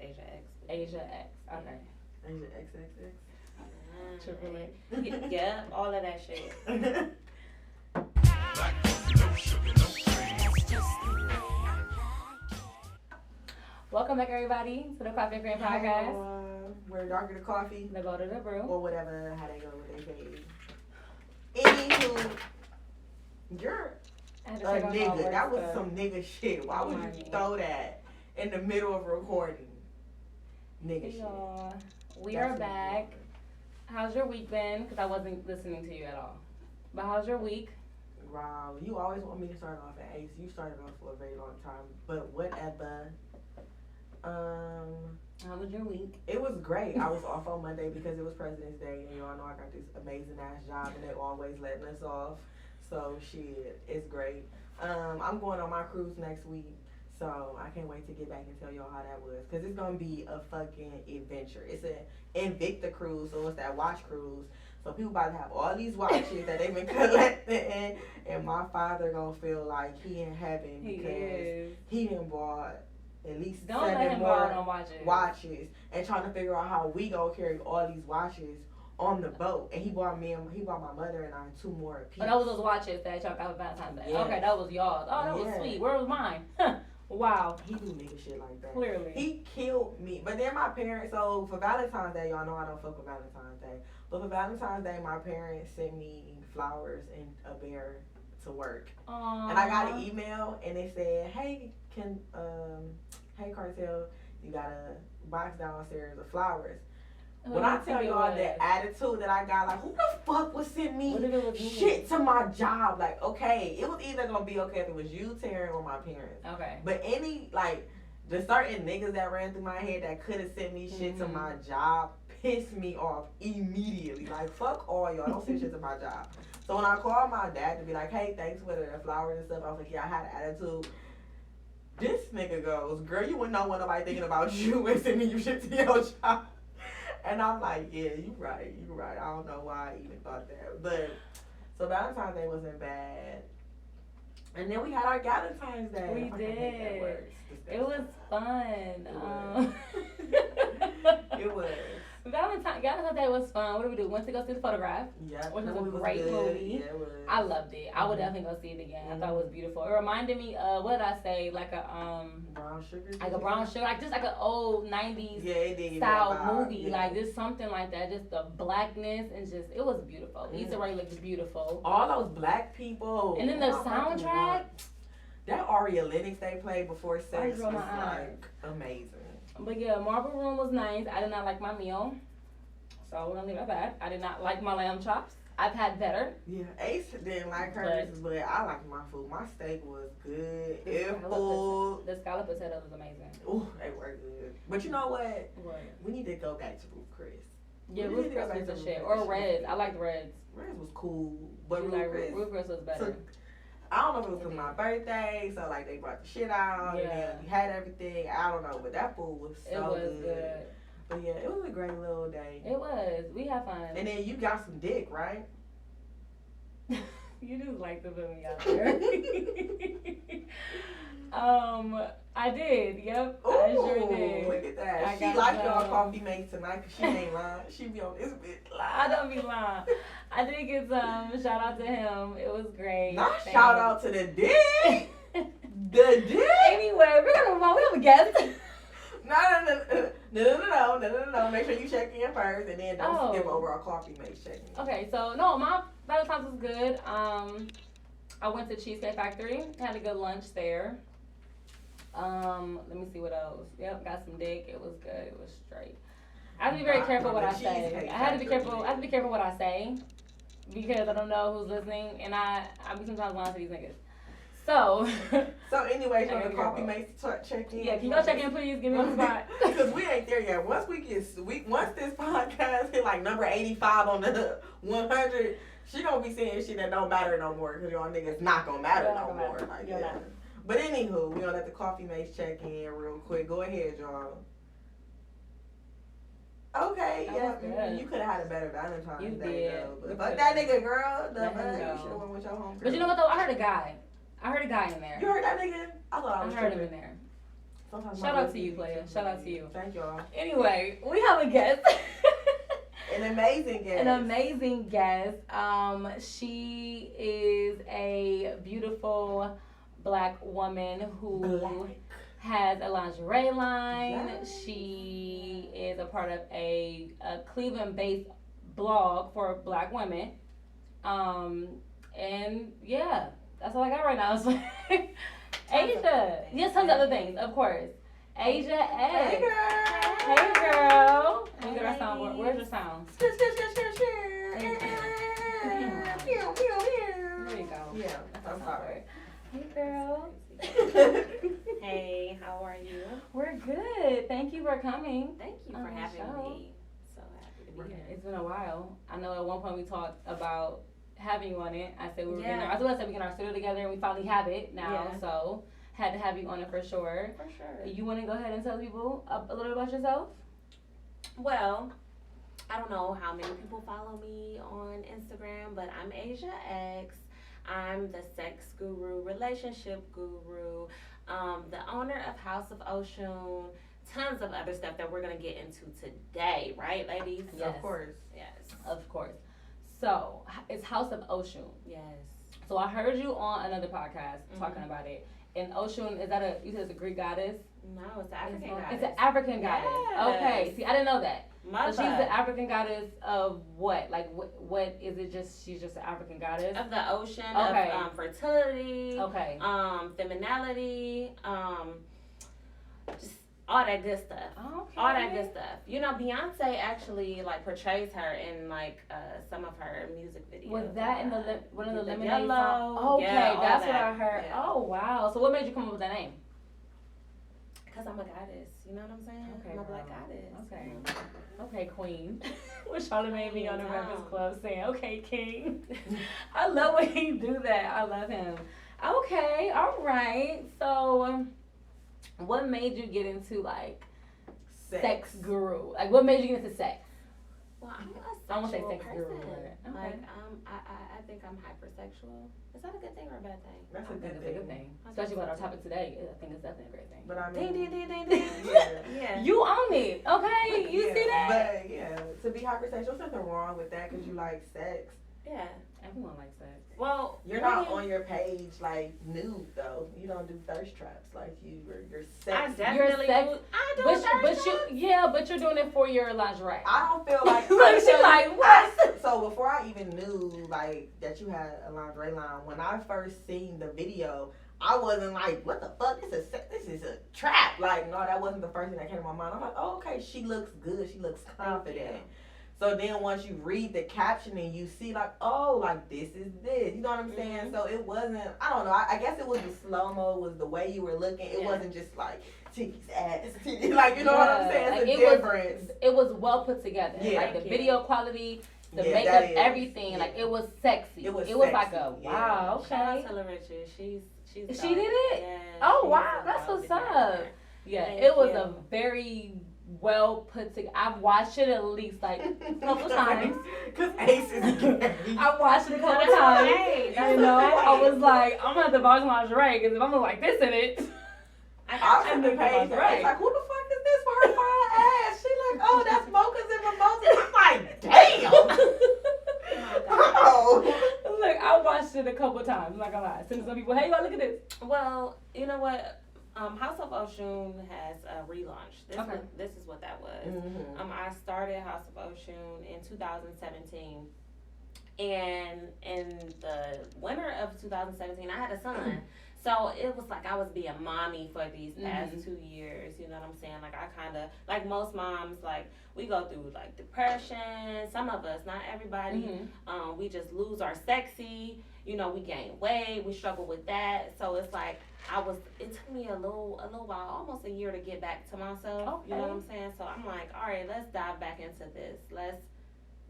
Asia X. Asia X. Okay. Asia XXX. Triple X. Yeah, all of that shit. Welcome back, everybody, to the Coffee Cream Podcast. We're darker the coffee. The go to the brew. Or whatever, how they go with their page. Anywho, you're I a had to take off my nigga. work That was stuff. some nigga shit. Why would you throw that in the middle of recording? Nigga Hey, shit. y'all. We That's are what back. How's your week been? Because I wasn't listening to you at all. But how's your week? Wow, you always want me to start off at Ace. You started off for a very long time, but whatever. How was your week? It was great. I was off on Monday because it was President's Day, and y'all know I got this amazing ass job, and they always letting us off. So shit, it's great. I'm going on my cruise next week, so I can't wait to get back and tell y'all how that was, cause it's gonna be a fucking adventure. It's an Invicta cruise, so it's that watch cruise. So people about to have all these watches that they've been collecting, and my father gonna feel like he in heaven because he done bought at least Don't let 7 him more borrow no watches. and trying to figure out how we gonna carry all these watches on the boat. And he bought my mother and I 2 more apiece. Oh, that was those watches that y'all got for Valentine's Day. Yeah. Okay, that was y'all. Oh, that was Yeah. sweet. Where was mine? Wow. He do nigga shit like that. Clearly. He killed me. But then my parents, so for Valentine's Day, y'all know I don't fuck with Valentine's Day. But for Valentine's Day, my parents sent me flowers and a bear to work. Aww. And I got an email and they said, hey, hey Cartel, you got a box downstairs of flowers. When I tell y'all the attitude that I got, like, who the fuck would send me shit to my job? Like, okay, it was either gonna be okay if it was you, Taryn, or my parents. Okay. But any, like, the certain niggas that ran through my head that could have sent me shit to my job pissed me off immediately. Like, fuck all y'all, don't send shit to my job. So when I called my dad to be like, hey, thanks for the flowers and stuff, I was like, yeah, I had an attitude. This nigga goes, girl, you wouldn't know when nobody thinking about you and sending you shit to your job. And I'm like, yeah, you right. I don't know why I even thought that. But, so Valentine's Day wasn't bad. And then we had our Galentine's Day. We did. It was fun. It was. Valentine's Day was fun. What did we do? Went to go see The Photograph. Yeah. Which was a great movie. Yeah, it was. I loved it. I would definitely go see it again. I thought it was beautiful. It reminded me of, what did I say? Like a brown sugar. Like a brown sugar, like just like an old 90s style movie. Yeah. Like just something like that. Just the blackness and just, it was beautiful. Issa Rae looked beautiful. All those black people. And then the soundtrack. That Aria Lennox they played before sex was my like amazing. But yeah, Marble Room was nice. I did not like my meal. So we're gonna leave it at that. I did not like my lamb chops. I've had better. Yeah, Ace didn't like hers, but I liked my food. My steak was good. The scallop potato was amazing. Ooh, they were good. But you know what? What? We need to go back to Ruth Chris. Yeah, Ruth Chris was the shit. Or Reds. I liked Reds. Reds was cool, but Ruth Chris was better. So, I don't know if it was because my birthday, so like they brought the shit out and then we had everything. I don't know, but that food was so good. But yeah, it was a great little day. It was. We had fun. And then you got some dick, right? You just like to put me out there. I did. Yep. Ooh, I sure did. Look at that. She like y'all coffee mates tonight because she ain't lying. She be on this bitch lying. I don't be lying. I did get some. Shout out to him. It was great. Not shout out to the dick. The dick. Anyway, we're gonna move on. We have a guest. No. Make sure you check in first, and then don't skip over our coffee mates checking. Okay, so no, my Valentine's was good. I went to Cheesecake Factory. Had a good lunch there. Let me see what else. Yep, got some dick. It was good. It was straight. I have to be very careful what I say. I have to be careful what I say because I don't know who's listening, and I be sometimes lying to these niggas. So anyway, so the coffee mates check in. Yeah, can you go check in, please? Give me a spot. Because we ain't there yet. Once this podcast hit like number 85 on the 100, she gonna be saying shit that don't matter no more because y'all niggas not gonna matter no more. Like that. But anywho, we gonna let the coffee mates check in real quick. Go ahead, y'all. Okay, you could have had a better Valentine's Day though. But fuck that nigga, girl. You should have went with your homegirl. But you know what though? I heard a guy in there. You heard that nigga? I thought I was heard him in there. Sometimes Shout my out to you, lips player. be Shout out to you. Thank y'all. Anyway, we have a guest. An amazing guest. An amazing guest. She is a beautiful Black woman who has a lingerie line. Yes. She is a part of a Cleveland-based blog for Black women. And yeah, that's all I got right now. Asia. Yes, tons of other things, of course. Asia X. Hey, girl. Hey, girl. Let me get our Hey, sound. ladies. Where's your sound? There you go. Yeah, I'm sorry. Hey, girl. Hey, how are you? We're good. Thank you for coming. Thank you On for the having show. me. So happy to be here. It's been a while. I know at one point we talked about having you on it. I said we were Yeah. I was gonna say we get our studio together, and we finally have it now. Yeah. So had to have you on it for sure. For sure. You want to go ahead and tell people a little bit about yourself? Well, I don't know how many people follow me on Instagram, but I'm Asia X. I'm the sex guru, relationship guru, the owner of House of Oshun, tons of other stuff that we're going to get into today, right, ladies? Yes. Of course. Yes. Of course. So it's House of Oshun. Yes. So I heard you on another podcast Mhm. talking about it. And Oshun, is that you said it's a Greek goddess? No, it's the African goddess. It's an African goddess. Yes. Okay. See, I didn't know that. Mother. So she's the African goddess of what? Like, what is it? She's just an African goddess? Of the ocean, Okay. of fertility, Okay. femininity, just all that good stuff. Okay. All that good stuff. You know, Beyonce actually like portrays her in like some of her music videos. Was that in one of the The Lemonade Yellow, songs? Okay, yeah, all that's what that, I heard. yeah. Oh wow! So what made you come up with that name? Because I'm a goddess. You know what I'm saying? Okay, I'm a black girl. goddess. Okay. you know? Okay, Queen. Which Charlie made me on the Queen, Breakfast wow. Club saying, "Okay, King." I love when he do that. I love him. Okay, all right. So, what made you get into like sex guru? Like, what made you get into sex? Well, I'm I a won't say sexual sex person. guru, but okay. Like, I think I'm hypersexual. Is that a good thing or a bad thing? That's a I think good it's a good thing. thing, especially with our topic today. I think it's definitely a great thing. But I Ding, mean, ding, ding, ding, ding. yeah. Yeah. You own it, okay? You Yeah, see that? But yeah, to be hypersexual, there's nothing wrong with that because you like sex. Yeah. Everyone likes sex. Well, You're not on your page like nude though. You don't do thirst traps like you're I sex. definitely sex- do. I do But you're doing it for your lingerie. I don't feel like Like, she like, what? So before I even knew like that you had a lingerie line, when I first seen the video, I wasn't like, what the fuck? This is a trap. Like, no, that wasn't the first thing that came to my mind. I'm like, oh, okay, she looks good. She looks confident. So then once you read the caption and you see like, oh, like this is this. You know what I'm saying? Mhm. So it wasn't, I don't know. I guess it was the slow-mo, was the way you were looking. It Yeah. wasn't just like titties, ass, titties. Like, you know what I'm saying? Like, It's a difference. it was well put together. Yeah. Like the Thank you. video quality, the Yeah, makeup, that is. everything. Yeah. Like it was sexy. It was like sexy, a yeah. wow. Shout Okay. out to Larissa. She's She dope. did it? Yeah, Oh she's wow, a that's dope what's designer. up. Yeah, Thank it was you. a very well put together. I've watched it at least like a couple times. Cause Ace is gay. I watched it a couple That's times. okay. That's You know, okay. I was like, I'm gonna have to buy some lingerie because if I'm gonna like this in it. I got sent you. the page. Right. It's like, who the fuck is this for her fine ass? She like, oh, that's mochas and mimosas. I'm like, damn. Oh. Look, I watched it a couple times. I'm not gonna lie. Send some people, hey, y'all, look at this. Well, you know what? House of Oshun has relaunched. Okay. This is what that was. Mm-hmm. I started House of Oshun in 2017, and in the winter of 2017, I had a son. So it was like I was being mommy for these past 2 years. You know what I'm saying? Like I kind of, like most moms, like we go through like depression. Some of us, not everybody. We just lose our sexy. You know, we gain weight. We struggle with that. So it's like it took me a little while, almost a year to get back to myself. You know what I'm saying? So I'm like, all right, let's dive back into this. Let's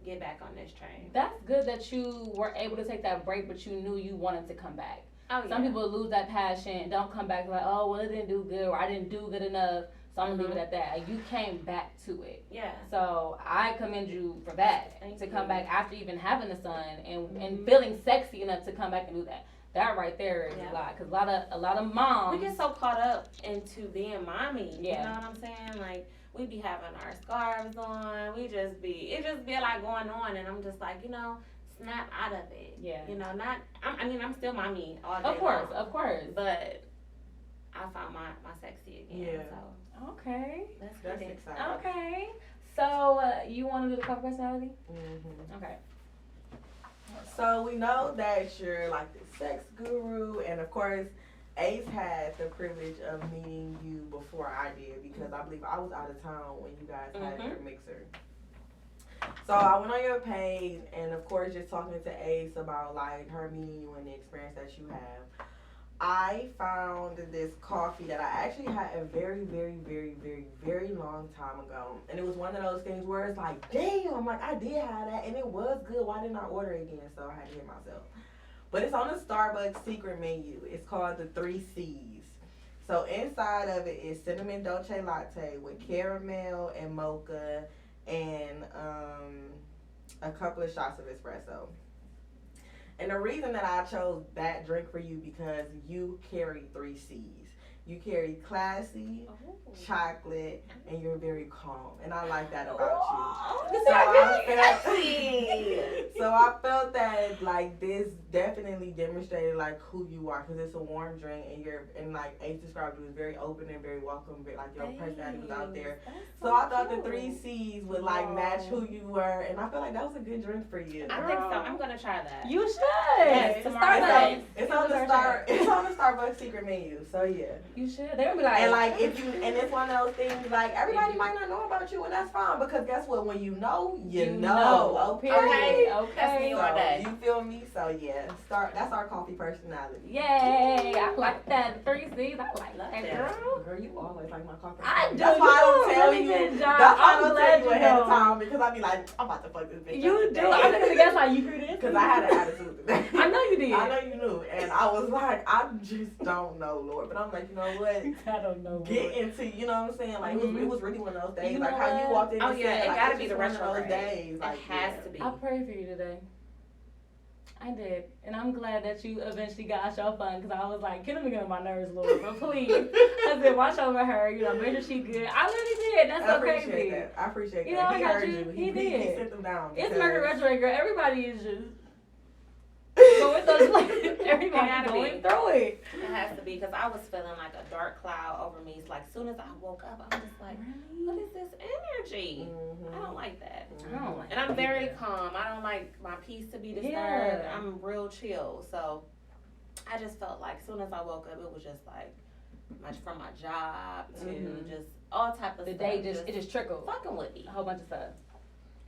get back on this train. That's good that you were able to take that break, but you knew you wanted to come back. Oh, yeah. Some people lose that passion and don't come back like, oh, well, it didn't do good or I didn't do good enough, so I'm going to leave it at that. Like, you came back to it. Yeah. So I commend you for that, Thank to you. come back after even having a son and feeling sexy enough to come back and do that. That right there is Yeah. a lot, cause a lot of moms. We get so caught up into being mommy. Yeah. You know what I'm saying? Like, we be having our scarves on. It just be a lot going on, and I'm just like, snap out of it. Yeah. I'm still mommy all day Of course, long, of course. but I found my sexy again. Yeah. So Okay. that's That's good. exciting. Okay. So you want to do the cover personality? Mm-hmm. Okay. So we know that you're like the sex guru, and of course, Ace had the privilege of meeting you before I did because I believe I was out of town when you guys had your mixer. So I went on your page, and of course, just talking to Ace about like her meeting you and the experience that you have. I found this coffee that I actually had a very, very, very, very, very long time ago. And it was one of those things where it's like, damn, like I did have that and it was good. Why didn't I order it again? So I had to hit myself. But it's on the Starbucks secret menu. It's called the 3 C's. So inside of it is cinnamon dolce latte with caramel and mocha and a couple of shots of espresso. And the reason that I chose that drink for you because you carry 3 C's. You carry classy, chocolate, and you're very calm. And I like that about you. So I felt that like this definitely demonstrated like who you are because it's a warm drink and like Ace described you as very open and very welcome, like your personality was out there. So I thought the 3 C's would like match who you were, and I feel like that was a good drink for you. I think so. I'm gonna try that. You should. Yes, tomorrow. It's on the Starbucks secret menu. So yeah. You should. They're gonna be like, and like and it's one of those things like everybody might not know about you, and that's fine because guess what? When you know, you know. Okay. That's me all day. You feel me? So yeah, that's our coffee personality. Yay! I like that. 3 C's. I like that, girl. Girl, you always like my coffee. I do. That's why I don't tell really you. good job. That's why I I'm don't glad tell you you ahead of know. time because I be like, I'm about to fuck this bitch. You up do. today. I'm not gonna guess how you grew this. Because I had an attitude today. I know you did. I know you knew, and I was like, I just don't know, Lord. But I'm like, you know what? I don't know. Get into, you know what I'm saying? Like it was really one of those days. You like know how you what? walked in. Oh and yeah, said, it like, gotta it's be the just one of those retrograde. days. Like, it has to be. I prayed for you today. I did, and I'm glad that you eventually got your fun because I was like, Kevinee get on my nerves, Lord, but please, I said, watch over her, make sure she good. I really did. That's so crazy. I appreciate that. You know, He I got heard you. you. He did. He sent them down. It's Mercury retrograde, girl. Everybody is just going through everybody going through it. It has to be because I was feeling like a dark cloud over me. It's like as soon as I woke up, I'm just like, what is this energy? I don't like that. I don't like And I'm very calm. I don't like my peace to be disturbed. Yeah. I'm real chill. So I just felt like as soon as I woke up, it was just like much from my job to just all type of The stuff. day it just trickled. Fucking with me. A whole bunch of stuff.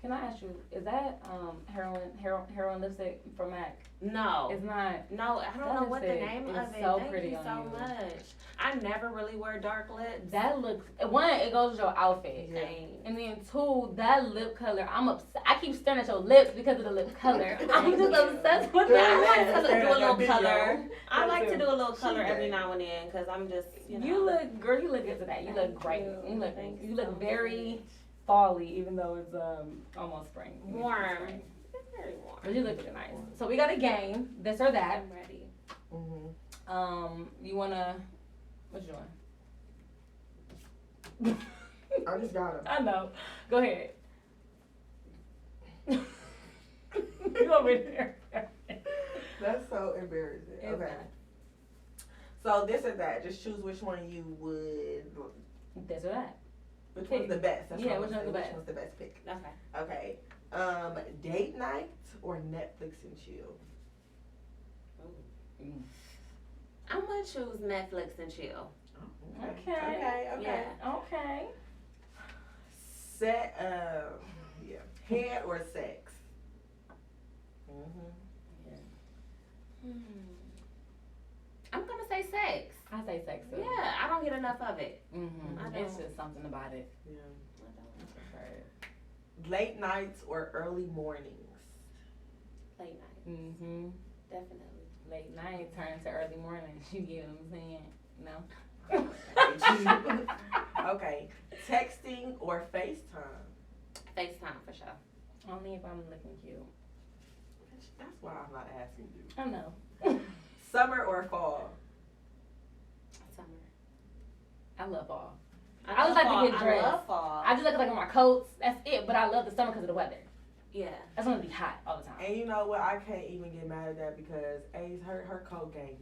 Can I ask you, is that heroin lipstick from MAC? No. It's not. No, I don't That know what the lipstick name is of it. so Thank pretty you on so you. much. I never really wear dark lips. That looks, one, it goes with your outfit. Yeah. And then two, that lip color, I'm obsessed. I keep staring at your lips because of the lip color. I'm just obsessed with Yeah, I like that. to do a little Video. color. I like to too. do a little color She every did. now and then because I'm just, You look, girl, you look good today. You look great. Thank You so look very much. fall-y, even though it's almost spring. Warm. Spring. It's very warm. But you look really nice. So we got a game, this or that. I'm ready. You wanna, what you doing? I just got him. I know. Go ahead. You over there. That's so embarrassing. It's Okay. not. So this or that. Just choose which one you would. This or that. Which one's the best? That's Yeah, what which I'm one's the saying. best? Which one's the best pick? Okay. Okay. Date night or Netflix and chill? I'm gonna choose Netflix and chill. Okay. Okay. Yeah. Okay. Yeah. Head or sex? I'm gonna say sex. I say sex too. Yeah, I don't get enough of it. I It's don't. just something about it. Yeah. I don't. Late nights or early mornings? Late night, definitely. Late night turn to early morning. You get what I'm saying? No. Okay. Texting or FaceTime? FaceTime for sure. Only if I'm looking cute. That's why I'm not asking you. I know. Summer or fall? Summer. I love fall. I just like to fall. get dressed. I love fall. I just like my coats. That's it. But I love the summer because of the weather. Yeah. I just want to be hot all the time. And you know what? I can't even get mad at that because Ace, her coat game.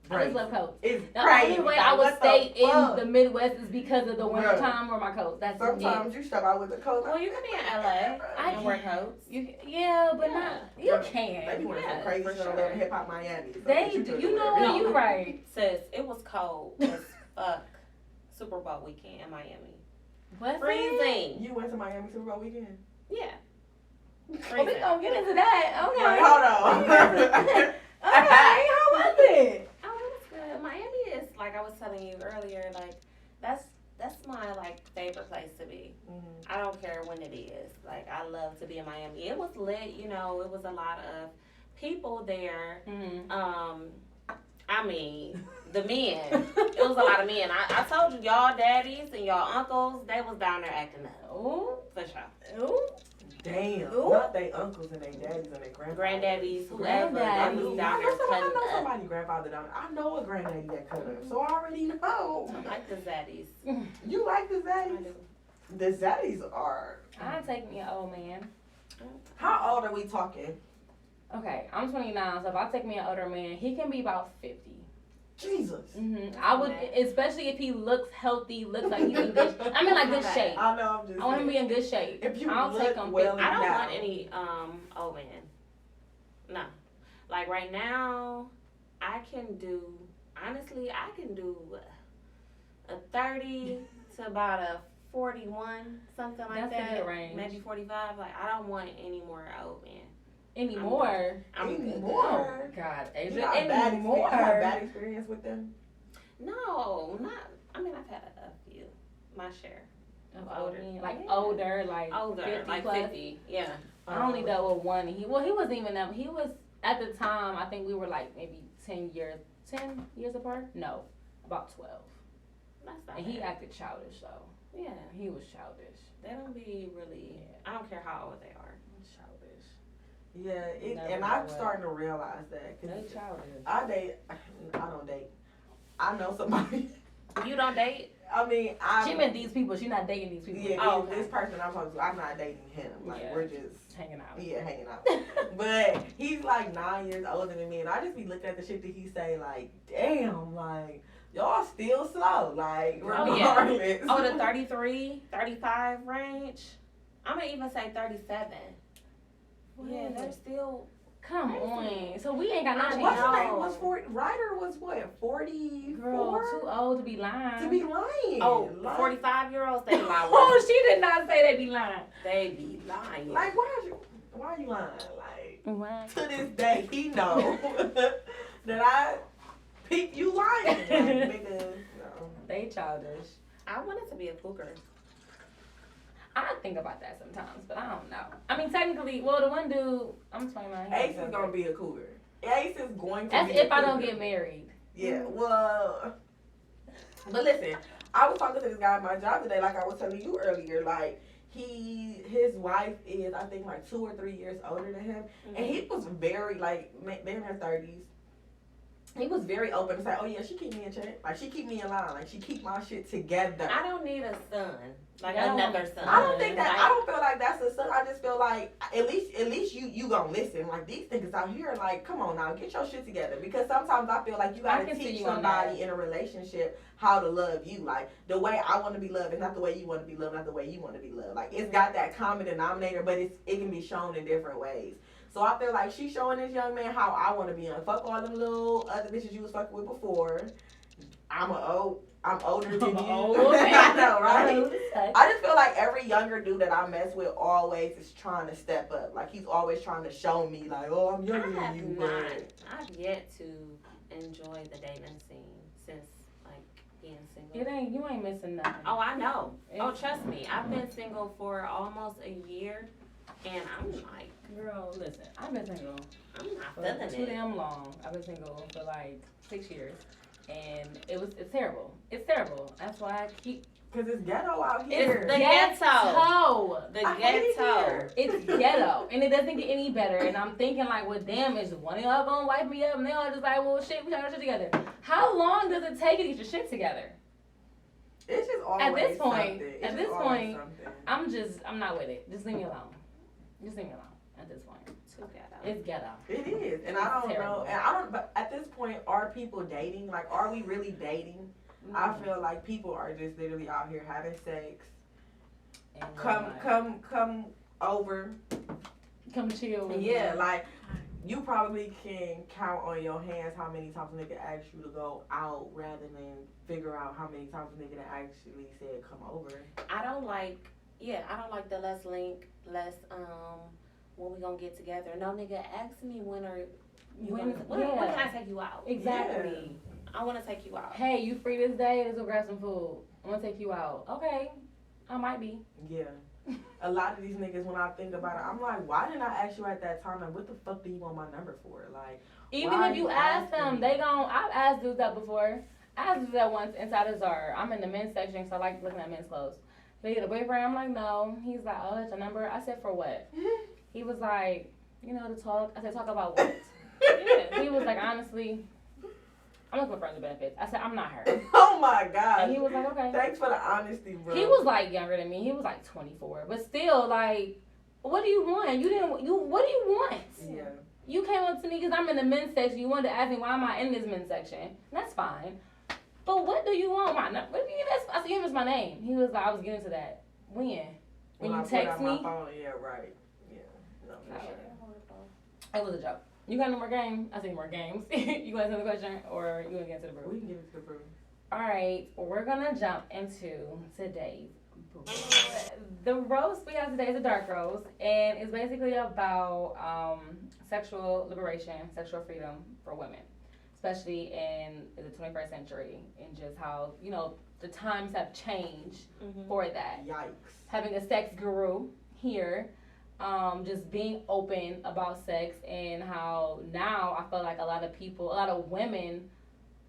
I just love coats. It's The crazy. only way Like, I would what stay the fuck? in the Midwest is because of the winter Bruh. time or my coats. That's Sometimes you step out with the coat. Well, you can be in LA I and wear coats. Yeah, but Yeah. not. You Bruh, can. They be wearing Yeah, some crazy for shit sure. over there in hip hop Miami. So They you do. took You it know with what? her. You right. Sis, it was cold as fuck. Super Bowl weekend in Miami. What's Freezing. You went to Miami Super Bowl weekend? Yeah. Oh, we gonna get into that. Okay. Like, hold on. Okay. How was it? Oh, it was good. Miami is, like I was telling you earlier, like that's my like favorite place to be. Mhm. I don't care when it is. Like I love to be in Miami. It was lit, you know, it was a lot of people there. Mm-hmm. I mean, the men. It was a lot of men. I told you, y'all daddies and y'all uncles, they was down there acting up. Ooh. For sure. Ooh. Damn. Ooh. Not they uncles and they daddies and they grandfathers. Granddaddies, whoever, they Granddaddies. was I down know there somebody, cutting up. somebody grandfather down there. I know a granddaddy that cut up, so I already know. I like the zaddies. You like the I zaddies? do. The zaddies are. I'll take me an old man. How old are we talking? Okay, I'm 29, so if I take me an older man, he can be about 50. Jesus. I would, especially if he looks healthy, looks like he's in good. I mean, like good shape. I know. I'm just. I want him to saying. be in good shape. If you I'll look take him. well 50. I don't now. want any old man. No. Like right now, I can do a 30 to about a 41, something like That's a that. good range. Maybe 45. Like I don't want any more old man. Anymore. I'm good. Anymore. Oh, God, You Asia. got bad Anymore. experience, you have bad experience with them? No, not. I mean, I've had a few. My share. Of Older. older, like Yeah. older, like Older, 50 like plus. 50. Yeah. I only dealt with one. He wasn't even that. He was at the time. I think we were like maybe 10 years apart. No, about 12. That's not And he bad. acted childish though. Yeah. He was childish. They don't be really. I don't care how old they are. Childish. Yeah, Never and know I'm what. starting to realize that. They 'Cause childish. I don't date. I know somebody. You don't date? I mean, She meant these people. She not dating these people. Yeah, Oh, this person I'm talking to, I'm not dating him. Like, Yeah. we're just, Hanging out. hanging out. But he's like 9 years older than me, and I just be looking at the shit that he say, like, damn, like, y'all still slow. Like, Oh, yeah. regardless. Oh, the 33, 35 range? I'm going to even say 37. Yeah, they're still. Come on. So we ain't got no I chance. What's her know. name? Was 40, Ryder was what, 44? Girl, too old to be lying. To be lying. Oh, Like- 45-year-olds, they lie. Oh, she did not say they be lying. They be lying. Like, why are you lying? Like, What? to this day, he know that I peep you lying. Like, nigga, no. They childish. I wanted to be a cougar. I think about that sometimes, but I don't know. I mean, technically, well, the one dude, I'm 29. Ace is gonna be a cougar. Ace is going to That's be a if I don't cougar. get married. Yeah, well, but listen, I was talking to this guy at my job today, like I was telling you earlier, like, his wife is, I think, like 2 or 3 years older than him, and he was very, like, they in their 30s. He was very open to say, oh yeah, she keep me in check. Like, she keep me in line. Like, she keep my shit together. I don't need a son. Like Yeah. another son. I don't think that. Like, I don't feel like that's a son. I just feel like at least you gonna listen. Like these niggas out here, like come on now, get your shit together. Because sometimes I feel like you I gotta can see teach you on somebody that. in a relationship how to love you. Like the way I want to be loved is not the way you want to be loved, not the way you want to be loved. Like it's got that common denominator, but it can be shown in different ways. So I feel like she's showing this young man how I want to be. And fuck all them little other bitches you was fucking with before. I'm older than you. I know, right? I just feel like every younger dude that I mess with always is trying to step up. Like he's always trying to show me, like, oh, I'm younger than you. I've yet to enjoy the dating scene since like being single. You ain't missing nothing. Oh, I know. Oh, trust me. I've been single for almost a year, and I'm like, Girl, listen, I've been single I'm not for feeling too it. damn long. I've been single for like 6 years. and it's terrible. It's terrible. That's why I keep. Cause it's ghetto out It's here. the ghetto. The I hate it ghetto. here. It's ghetto, and it doesn't get any better. And I'm thinking like, well, damn, is one of y'all gonna wipe me up? And they all just like, well, shit, we got our shit together. How long does it take to get your shit together? It's just always At this point, something. It's at just this always point, something. I'm not with it. Just leave me alone. Just leave me alone. At this point, Too ghetto. it's ghetto. It is, and I don't Terrible. know. And I don't. But at this point, are people dating? Like, are we really dating? I feel like people are just literally out here having sex. And Come over. come chill. With Yeah, me. like you probably can count on your hands how many times a nigga asked you to go out rather than figure out how many times a nigga actually said come over. I don't like the let's link, let's when we gonna get together. No nigga, ask me when can I take you out? Exactly. I wanna take you out. Hey, you free this day? Let's go grab some food. I wanna take you out. Okay, I might be. Yeah. A lot of these niggas, when I think about it, I'm like, why didn't I ask you at that time? And what the fuck do you want my number for? Like, Even why if you are ask asking them, me? I've asked dudes that before. I asked dudes that once inside of Zara. I'm in the men's section, so I like looking at men's clothes. They get a boyfriend? I'm like, no. He's like, oh, that's your number? I said, for what? He was like, to talk. I said, talk about what? Yeah. He was like, honestly, I'm looking for friends with benefits. I said, I'm not her. Oh my god. And he was like, okay. Thanks for the honesty, bro. He was like younger than me. He was like 24. But still, like, what do you want? What do you want? Yeah. You came up to me because I'm in the men's section. You wanted to ask me why am I in this men's section. That's fine. But what do you want? What do you give us? I said, give us my name. He was like, I was getting to that. When you I put text out me? my phone, yeah, right. Yeah. No, for sure. It was a joke. You got any more games? I see more games. You want to answer the question or you want to get into the brew? We can get into the brew. All right, we're gonna jump into today's brew. The roast we have today is a dark roast, and it's basically about sexual liberation, sexual freedom for women, especially in the 21st century, and just how the times have changed for that. Yikes. Having a sex guru here. Just being open about sex and how now I feel like a lot of women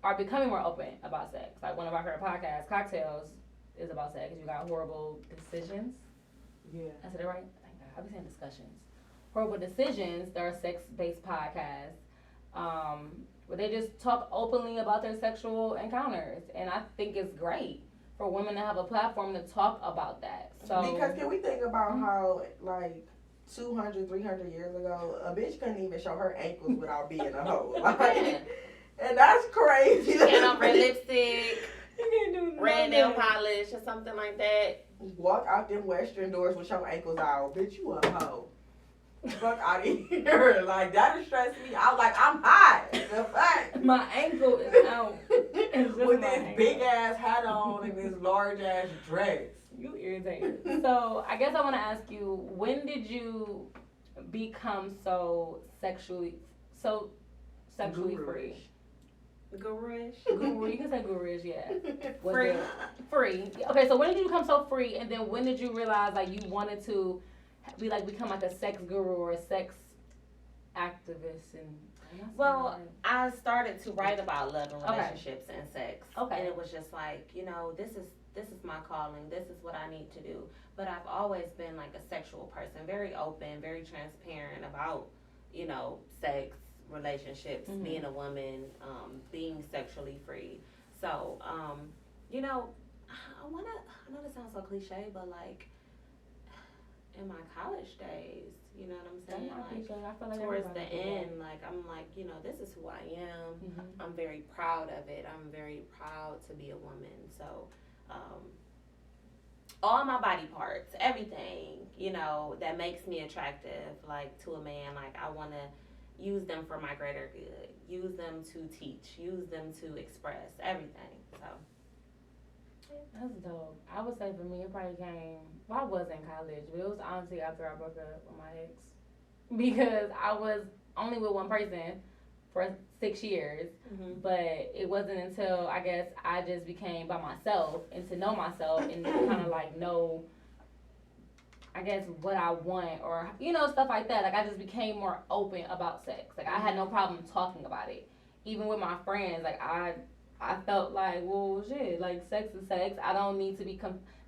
are becoming more open about sex. Like one of our favorite podcasts, Cocktails, is about sex. You got Horrible Decisions. Yeah. I said it right? Thank God. I've been saying discussions. Horrible Decisions, they're a sex-based podcast where they just talk openly about their sexual encounters. And I think it's great for women to have a platform to talk about that. So Because can we think about how, like, 200, 300 years ago, a bitch couldn't even show her ankles without being a hoe. Like, and that's crazy. You can't on red lipstick, you can't do red nail nothing. polish, or something like that. Walk out them western doors with your ankles out. Bitch, you a hoe. Fuck out of here. Like, that'll stress me out. Like, I'm hot. The fact. My ankle is out. It's just With my this ankle. big ass hat on and this large ass dress. You irritated. So I guess I want to ask you, when did you become so sexually free? Gurish. Guru, you can say gurish, yeah. Was Free. it free? Okay, so when did you become so free, and then when did you realize like you wanted to become like a sex guru or a sex activist? And Well, I started to write about love and Okay. relationships and sex. Okay. And it was just like, this is my calling. This is what I need to do. But I've always been like a sexual person, very open, very transparent about, sex, relationships, Mhm. being a woman, being sexually free. So, I know this sounds so cliche, but like in my college days, you know what I'm saying? Like, towards the end, like I'm like, this is who I am. Mhm. I'm very proud of it. I'm very proud to be a woman. So, all my body parts, everything, that makes me attractive, like to a man, like I want to use them for my greater good, use them to teach, use them to express everything. So. That's dope. I would say for me, it probably came. Well, I was in college, but it was honestly after I broke up with my ex, because I was only with one person for 6 years. Mm-hmm. But it wasn't until I guess I just became by myself and to know myself and kind of like know, I guess, what I want or stuff like that. Like I just became more open about sex. Like I had no problem talking about it, even with my friends. Like I I felt like, well, shit, like sex is sex. I don't need to be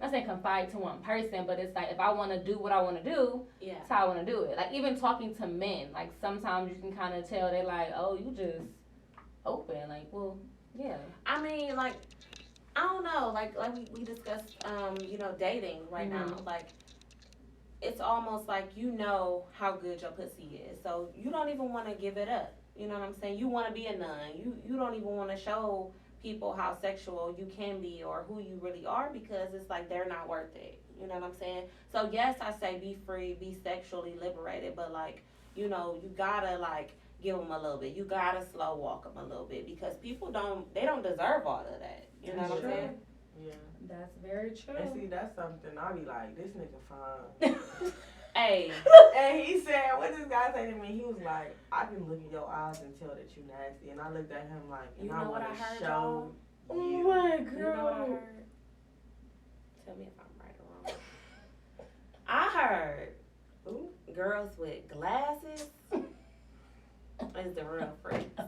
not saying confined to one person, but it's like if I want to do what I want to do, Yeah. that's how I want to do it. Like even talking to men, like sometimes you can kind of tell they like, oh, you just open. Like, well, yeah. I mean, like, I don't know. Like we discussed, dating right now. Like, it's almost like you know how good your pussy is, so you don't even want to give it up. You know what I'm saying? You want to be a nun. You don't even want to show people how sexual you can be or who you really are because it's like they're not worth it. You know what I'm saying? So yes, I say be free, be sexually liberated, but like, you gotta like give them a little bit. You gotta slow walk them a little bit because people don't deserve all of that. You know what I'm saying? Yeah. That's very true. And see, that's something I be like, this nigga fine. Hey. And he said, what this guy said to me, he was like, I can look in your eyes and tell that you nasty. And I looked at him like, and You I know what want I to heard, show y'all? you. Oh my You know what I girl. heard? Tell me if I'm right or wrong. I heard girls with glasses is the real freaks.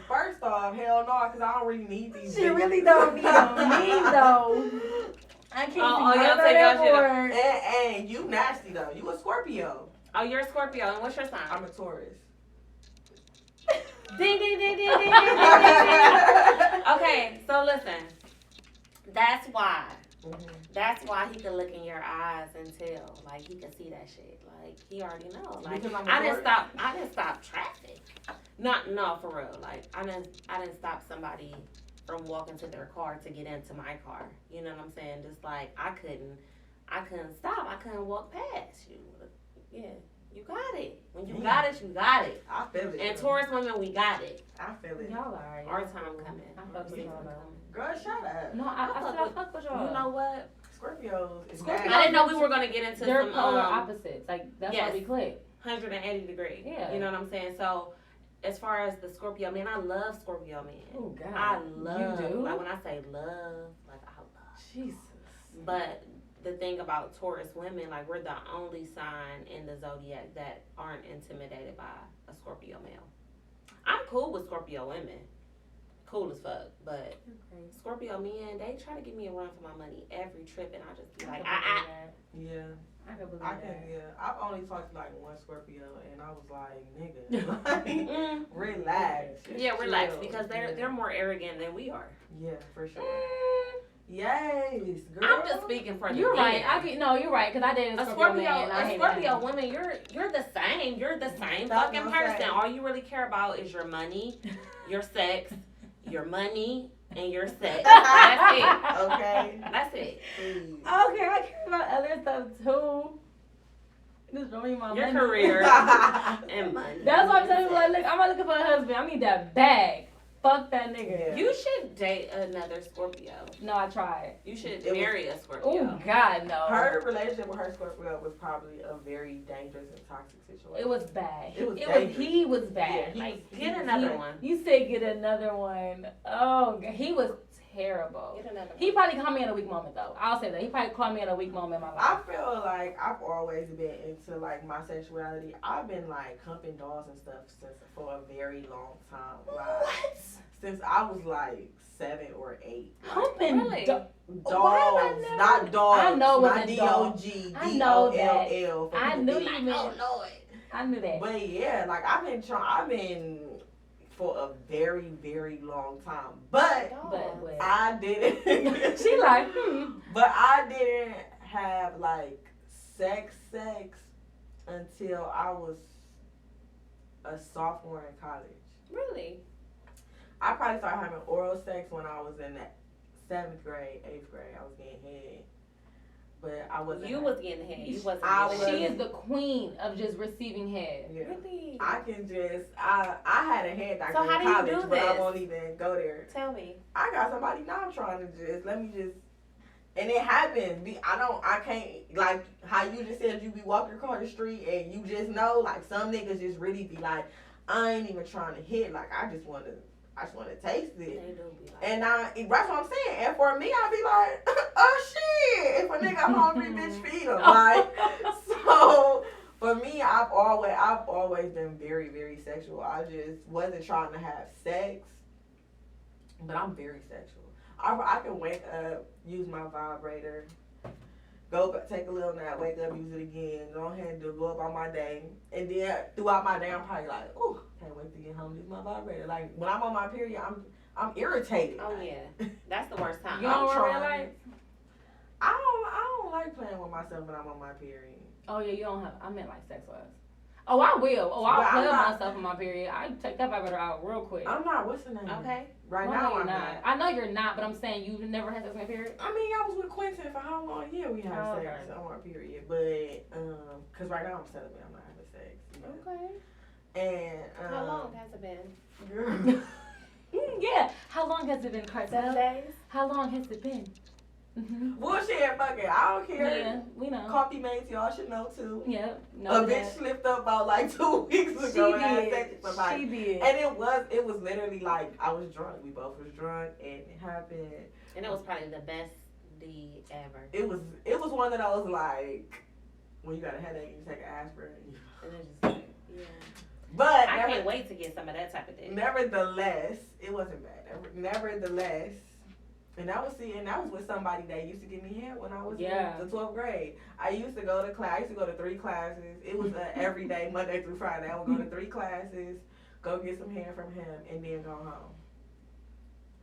First off, hell no, because I don't really need these. She really don't need on me though. I can't see y'all none of take that y'all shit word. And you nasty though. You a Scorpio. Oh, you're a Scorpio, and what's your sign? I'm a Taurus. Ding, ding, ding, ding, ding, ding, ding, ding. Okay, so listen. That's why. That's why he could look in your eyes and tell. Like, he could see that shit. Like, he already knows. Like, Because I'm a I didn't Taurus? stop traffic. No, for real. Like, I didn't stop somebody from walking to their car to get into my car. You know what I'm saying? Just like, I couldn't stop. I couldn't walk past you. Yeah. You got it. When you got it, you got it. I feel it. And Taurus women, we got it. I feel it. Y'all are. Our time coming. I fuck with y'all though. Girl, shut up. No, I fuck with y'all. You know what? Scorpios is Scorpio- nasty. I didn't know we were gonna get into They're some polar opposites. Like that's yes. why we click. 180 degree. Yeah. You know what I'm saying? So as far as the Scorpio man, I love Scorpio men. Oh God. I love. You do? Like when I say love, like I love. Jesus. But the thing about Taurus women, like we're the only sign in the zodiac that aren't intimidated by a Scorpio male. I'm cool with Scorpio women. Cool as fuck, but Scorpio men, they try to give me a run for my money every trip, and I just be like, Yeah. I can believe I that. can, yeah. I've only talked to like one Scorpio, and I was like, nigga, like, relax. Just yeah, relax, chill. because they're more arrogant than we are. Yeah, for sure. Yes, girl. I'm just speaking for the You're right. men. You're right. Because I dated A Scorpio man. Scorpio, a Scorpio woman, you're the same. You're the same That's fucking what I'm person. saying. All you really care about is your money, your sex, your money, and your sex. That's it. Okay. That's it. Please. Okay, I care about other stuff too. Just don't need my Your money. career and money. That's why I'm telling you, like, look, I'm not looking for a husband. I need that bag. Fuck that nigga. Yeah. You should date another Scorpio. No, I tried. You should It was- marry a Scorpio. Oh God, no. Her relationship with her Scorpio was probably a very dangerous and toxic situation. It was bad. It was dangerous. He was bad. Yeah, like Get another one. You said get another one. Oh, God. He was terrible. Get another He one. probably called me at a weak moment though. I'll say that. He probably called me at a weak moment in my I life. feel like I've always been into like my sexuality. I've been like humping dolls and stuff since for a very long time. Like, What? Since I was like 7 or 8. Humping Really? Dolls, Why have I never- not dogs. I know it not wasn't dogs. D-O-G, I know that. D-O-L-L. for I people knew be you like, meant- oh Lord. I knew that. But yeah, like I've been for a very, very long time. But But I didn't. she like, But I didn't have like sex until I was a sophomore in college. Really? I probably started having oral sex when I was in that 7th grade, 8th grade. I was getting head, but I wasn't. You was getting head. You wasn't I getting was- she head. is the queen of just receiving head. Yeah. Really? I can just. I had a head doctor So how in do you college, do but I this? won't even go there. Tell me. I got somebody now. I'm trying to just let me just. And it happens. I can't, like, how you just said you be walking across the street and you just know, like, some niggas just really be like, I ain't even trying to hit, like, I just want to taste it. They do be like And that's what I'm saying. And for me, I be like, oh, shit. If a nigga hungry, bitch, feed him. Like, so, for me, I've always been very, very sexual. I just wasn't trying to have sex. but I'm very sexual. I can wake up, use my vibrator, take a little nap, wake up, use it again, go ahead and go about my day. And then throughout my day, I'm probably like, oh, can't wait to get home and use my vibrator. Like, when I'm on my period, I'm irritated. Oh, yeah. That's the worst time. You don't I'm wear trying. lights? I don't like playing with myself when I'm on my period. Oh, yeah, you don't have, I meant like sex-wise. Oh, I will. Oh, I'll But play I'm with not- myself on my period. I take that vibrator out real quick. I'm not, what's the name? Okay. Right No, now, you're I'm not. I know you're not, but I'm saying you never had sex on your period? I mean, I was with Quentin for how long? Yeah, we had Oh, sex okay. on our period. But, cause right now I'm celibate, I'm not having sex. Yeah. Okay. And, How long has it been? girl. Yeah. How long has it been, 7 Cartel? days? How long has it been? Mm-hmm. Bullshit, fuck it. I don't care. Yeah, we know. Coffee mates, y'all should know too. Yeah. A No, bitch slipped up about like 2 weeks she ago and had sex did. with somebody. She did. And it was literally like I was drunk. We both was drunk and it happened. And it was probably the best deed ever. It was one of those like when you got a headache and you take an aspirin. And it's just like, yeah. But I can't wait to get some of that type of dick. nevertheless, it wasn't bad. Nevertheless, and that was with somebody that used to give me head when I was in the 12th grade. I used to go to class. I used to go to 3 classes. It was every day, Monday through Friday. I would go to 3 classes, go get some hair from him, and then go home.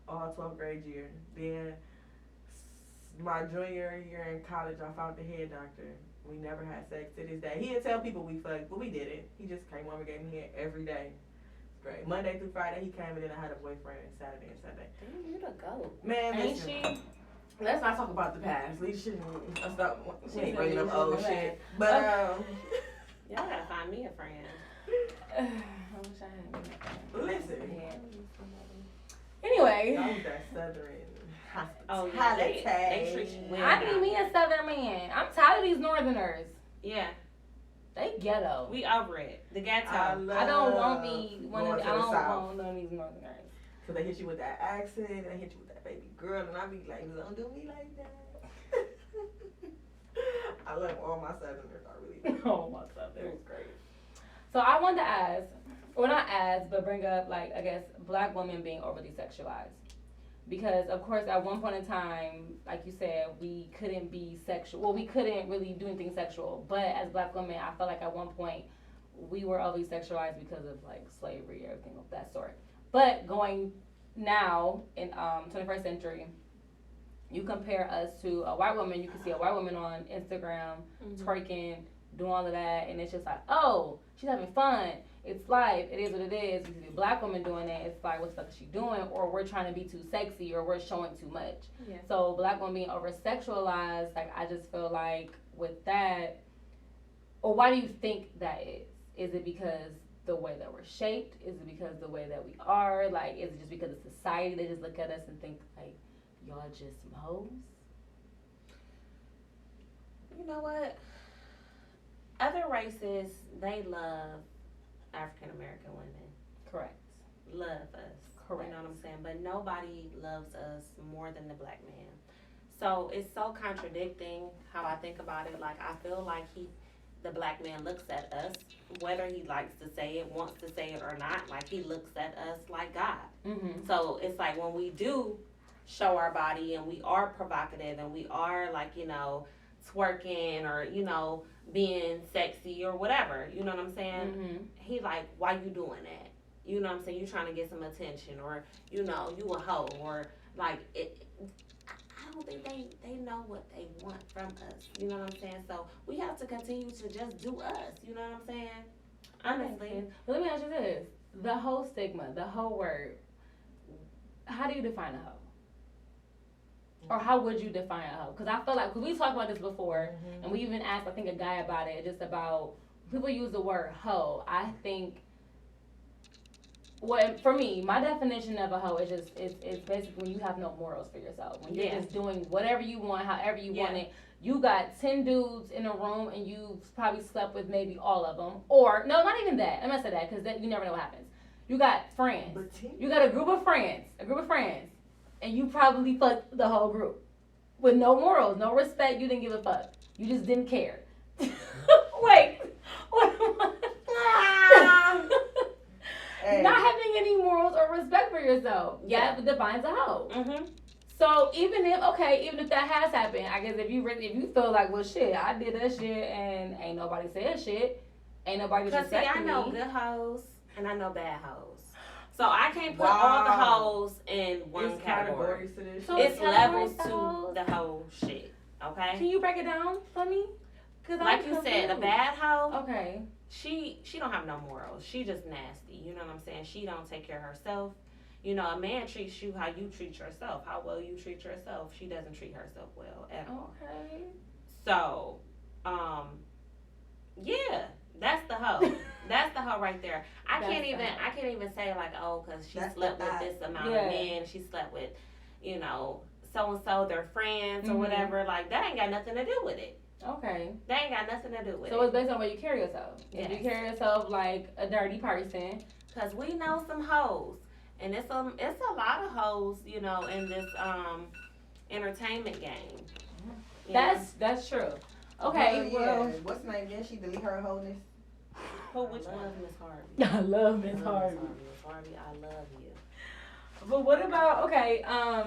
All 12th grade year. Then my junior year in college, I found the head doctor. We never had sex to this day. He'd tell people we fucked, but we didn't. He just came over and gave me head every day. It's great. Monday through Friday, he came and then I had a boyfriend Saturday and Sunday. Damn, you the goat. Man, Ain't listen, she? let's not talk about the past. We shouldn't stop. She We ain't said bringing we up old shouldn't shit. But Y'all gotta find me a friend. I wish I had. listen, Yeah. Anyway, that was that southern Oh, yeah, hospitality. they treat you well. I need me a southern man. I'm tired of these northerners. Yeah, They ghetto. we over it. The ghetto. I don't want me one of going the, to I the don't South. want none of these northerners. So they hit you with that accent, and they hit you with that baby girl, and I be like, don't do me like that. I love all my southerners. I really do. Oh, my God. It was great. So I wanted to ask, or not ask, but bring up, like, I guess, black women being overly sexualized. Because, of course, at one point in time, like you said, we couldn't be sexual. Well, we couldn't really do anything sexual. But as black women, I felt like at one point we were overly sexualized because of, like, slavery or everything of that sort. But going now in 21st century, you compare us to a white woman, you can see a white woman on Instagram, twerking, doing all of that, and it's just like, oh, she's having fun. It's life. It is what it is. You see a black woman doing it, it's like, what the fuck is she doing? Or we're trying to be too sexy, or we're showing too much. Yeah. So black women being over-sexualized, like, I just feel like with that, or why do you think that is? Is it because the way that we're shaped? Is it because the way that we are? Like, is it just because of society? They just look at us and think, like, y'all just some hoes? You know what? Other races, they love African American women. Correct. Love us. Correct. You know what I'm saying? But nobody loves us more than the black man. So it's so contradicting how I think about it. Like, I feel like the black man looks at us, whether he likes to say it, wants to say it or not, like he looks at us like God. Mm-hmm. So it's like when we do show our body and we are provocative and we are like, you know, twerking or, you know, being sexy or whatever, you know what I'm saying? Mm-hmm. He like, why you doing that? You know what I'm saying? You trying to get some attention or, you know, you a hoe or like it. I don't think they know what they want from us. You know what I'm saying? So we have to continue to just do us. You know what I'm saying? Honestly. But let me ask you this. The whole stigma, the whole word, how do you define a hoe? Or how would you define a hoe? Because I feel like, because we talked about this before, and we even asked, I think, a guy about it, just about, people use the word hoe. I think, well, for me, my definition of a hoe is just, it's basically when you have no morals for yourself. When you're just doing whatever you want, however you want it. You got 10 dudes in a room and you probably slept with maybe all of them. Or, no, not even that. I'm not saying that because you never know what happens. You got friends. You got a group of friends. And you probably fucked the whole group. With no morals, no respect, you didn't give a fuck. You just didn't care. Wait. What am I? not having any morals or respect for yourself. Yeah. That defines a hoe. Mm-hmm. So even if that has happened, I guess if you feel like, well, shit, I did that shit and ain't nobody said shit, ain't nobody Because see, I disrespecting know me. good hoes and I know bad hoes. So I can't put all the hoes in one category. To this So shit. It's levels categories to to hoes? the whole shit. Okay? Can you break it down for me? Cause Like you said, a bad hoe, Okay. she don't have no morals. She just nasty. You know what I'm saying? She don't take care of herself. You know, a man treats you how you treat yourself, how well you treat yourself. She doesn't treat herself well at all. Okay. So, yeah, that's the hoe. That's the hoe right there. I can't even say like, oh, because she That's slept the with vibe. this amount Yeah. of men. She slept with, you know, so and so, their friends or Mhm. whatever. Like that ain't got nothing to do with it. Okay. That ain't got nothing to do with So it. it's based on where you carry yourself. If you Yes. carry yourself like a dirty person, Cause we know some hoes, and it's a lot of hoes, you know, in this entertainment game. You know? that's true. Okay. Well, What's the name? Didn't she delete her wholeness? Which one, Miss Harvey? I love Miss Miss Harvey. Miss Harvey, I love you. But what about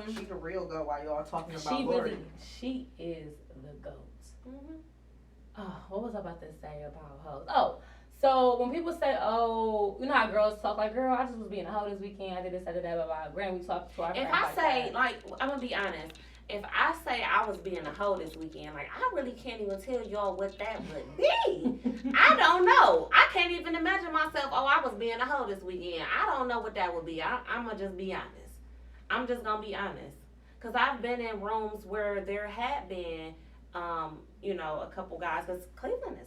She the real go while y'all talking about she Lori. she is the goat. Mm-hmm. Oh, what was I about to say about hoes? Oh, so when people say, oh, you know how girls talk like, girl, I just was being a hoe this weekend, I did this, I did that, blah, blah. Granted, we talk to our friends If I like say, that. like, I'm gonna be honest. If I say I was being a hoe this weekend, like, I really can't even tell y'all what that would be. I don't know. I can't even imagine myself, oh, I was being a hoe this weekend. I don't know what that would be. I'm gonna just be honest. I'm just gonna be honest. Because I've been in rooms where there had been, you know, a couple guys, because Cleveland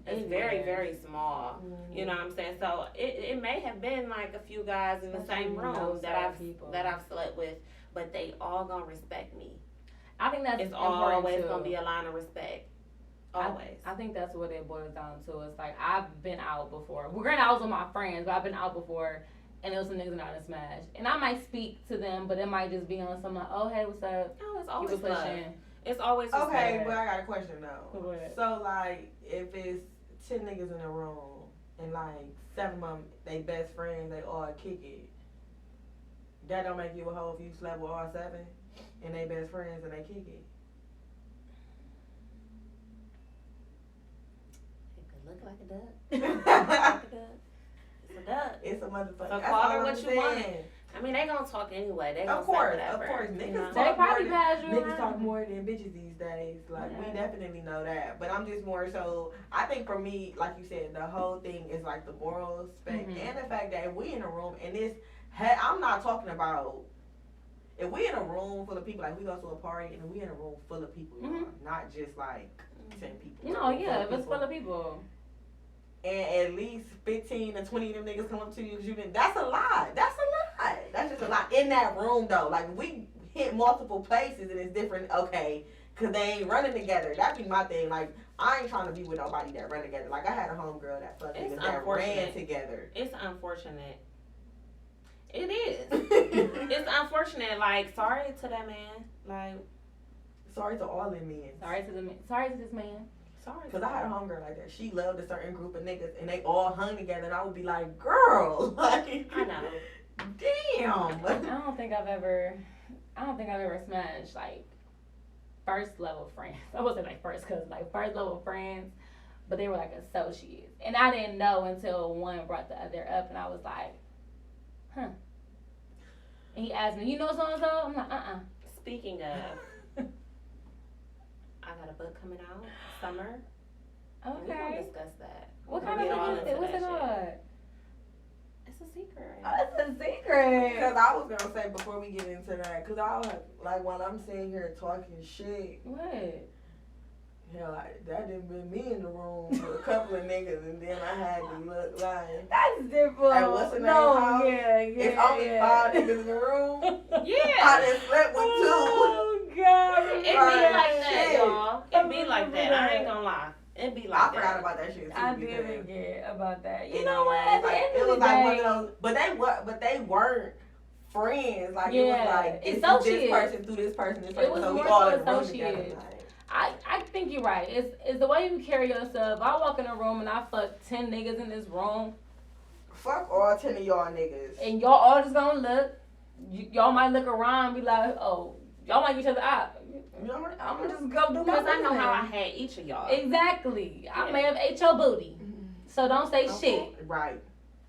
is very, Yes. very small. You know what I'm saying? So it may have been like a few guys in the same room that I've slept with, but they all gonna respect me. I think that's It's important always too. gonna be a line of respect. Always. I think that's what it boils down to. It's like I've been out before. Well, granted, I was with my friends, but I've been out before, and there was some niggas that I done smashed. And I might speak to them, but it might just be on some like, oh hey, what's up? No, it's Keep always it love. pushing. It's always respect. Okay, but I got a question though. What? So like, if it's 10 niggas in a room and like 7 of them, they best friends, they all kick it. That don't make you a hoe if you slept with all 7 and they best friends and they kick it. It could look like a duck. It's a duck. It's a motherfucker. So That's call all her I'm what you saying. want. I mean, they gonna talk anyway. They gonna Of course, say whatever. niggas you know? talk They probably more pass than, you niggas around. talk more than bitches these days. Like we Yeah. definitely know that, but I'm just more so. I think for me, like you said, the whole thing is like the moral aspect Mhm. and the fact that if we in a room and this. I'm not talking about if we in a room full of people, like we go to a party and we in a room full of people, y'all, not just like 10 people. No, yeah, if it's full of people. And at least 15 to 20 of them niggas come up to you because you didn't. That's a lot. That's a lot. That's just a lot in that room though. Like we hit multiple places and it's different. Okay, because they ain't running together. That'd be my thing. Like I ain't trying to be with nobody that run together. Like I had a homegirl that fucked It's niggas that ran unfortunate. together. It's unfortunate. It is. It's unfortunate. Like, sorry to that man. Like, Sorry to all them men. Sorry to this man. sorry. Because I had a homegirl like that. She loved a certain group of niggas and they all hung together and I would be like, girl, like, I know. damn. I don't think I've ever smashed like first level friends. I wasn't like first cousins, like first level friends, but they were like associates. And I didn't know until one brought the other up and I was like, huh. And he asked me, you know so and so? I'm like, Speaking of, I got a book coming out, summer. We're going to Okay. discuss that. What We're kind gonna of get all book is into it? What's that it shit. called? It's a secret. It's a secret. Because I was gonna say before we get into that, because I was like while I'm sitting here talking shit, What? hell, like that didn't been me in the room with a couple of niggas, and then I had to look like That's different. Hey, what's the name, No, Hal? yeah. it's only 5 niggas in the room. I Yeah. done slept with 2. Oh, God. It be Right. like that, Shit. y'all. It be like that. I ain't gonna lie. It be like I that. forgot about that shit too. I because did forget about that. You it know what? was At the like- end it of was the like day, one of those, but they weren't friends. Like it was Yeah, like this associates. person through this person, this person. was So we more all so in the room together. associates. Like, I think you're right. It's the way you carry yourself. I walk in a room and I fuck 10 niggas in this room. Fuck all 10 of y'all niggas. And y'all all just gonna look. Y'all might look around and be like, oh, y'all might give each other eye. I'm gonna just go do my Because I know business. how I had each of y'all. Exactly. I may have ate your booty. So don't say shit. Right.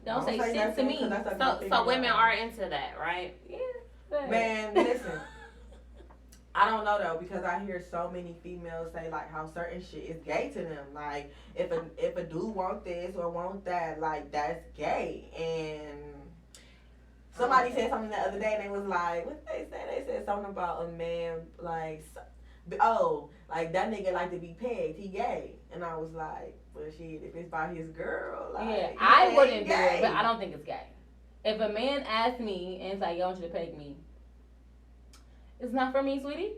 Don't say shit to nothing, me. 'cause that's a So, good so thing women about are into that, right? Yeah. Man, listen. I don't know though, because I hear so many females say like how certain shit is gay to them. Like if a dude want this or want that, like that's gay. And somebody said something the other day and they was like, what did they say? They said something about a man like, oh, like that nigga like to be pegged, he gay. And I was like, well shit, if it's by his girl, like Yeah, he I ain't wouldn't do gay. it, but I don't think it's gay. If a man asks me and it's like, yo, I want you to peg me, it's not for me, sweetie.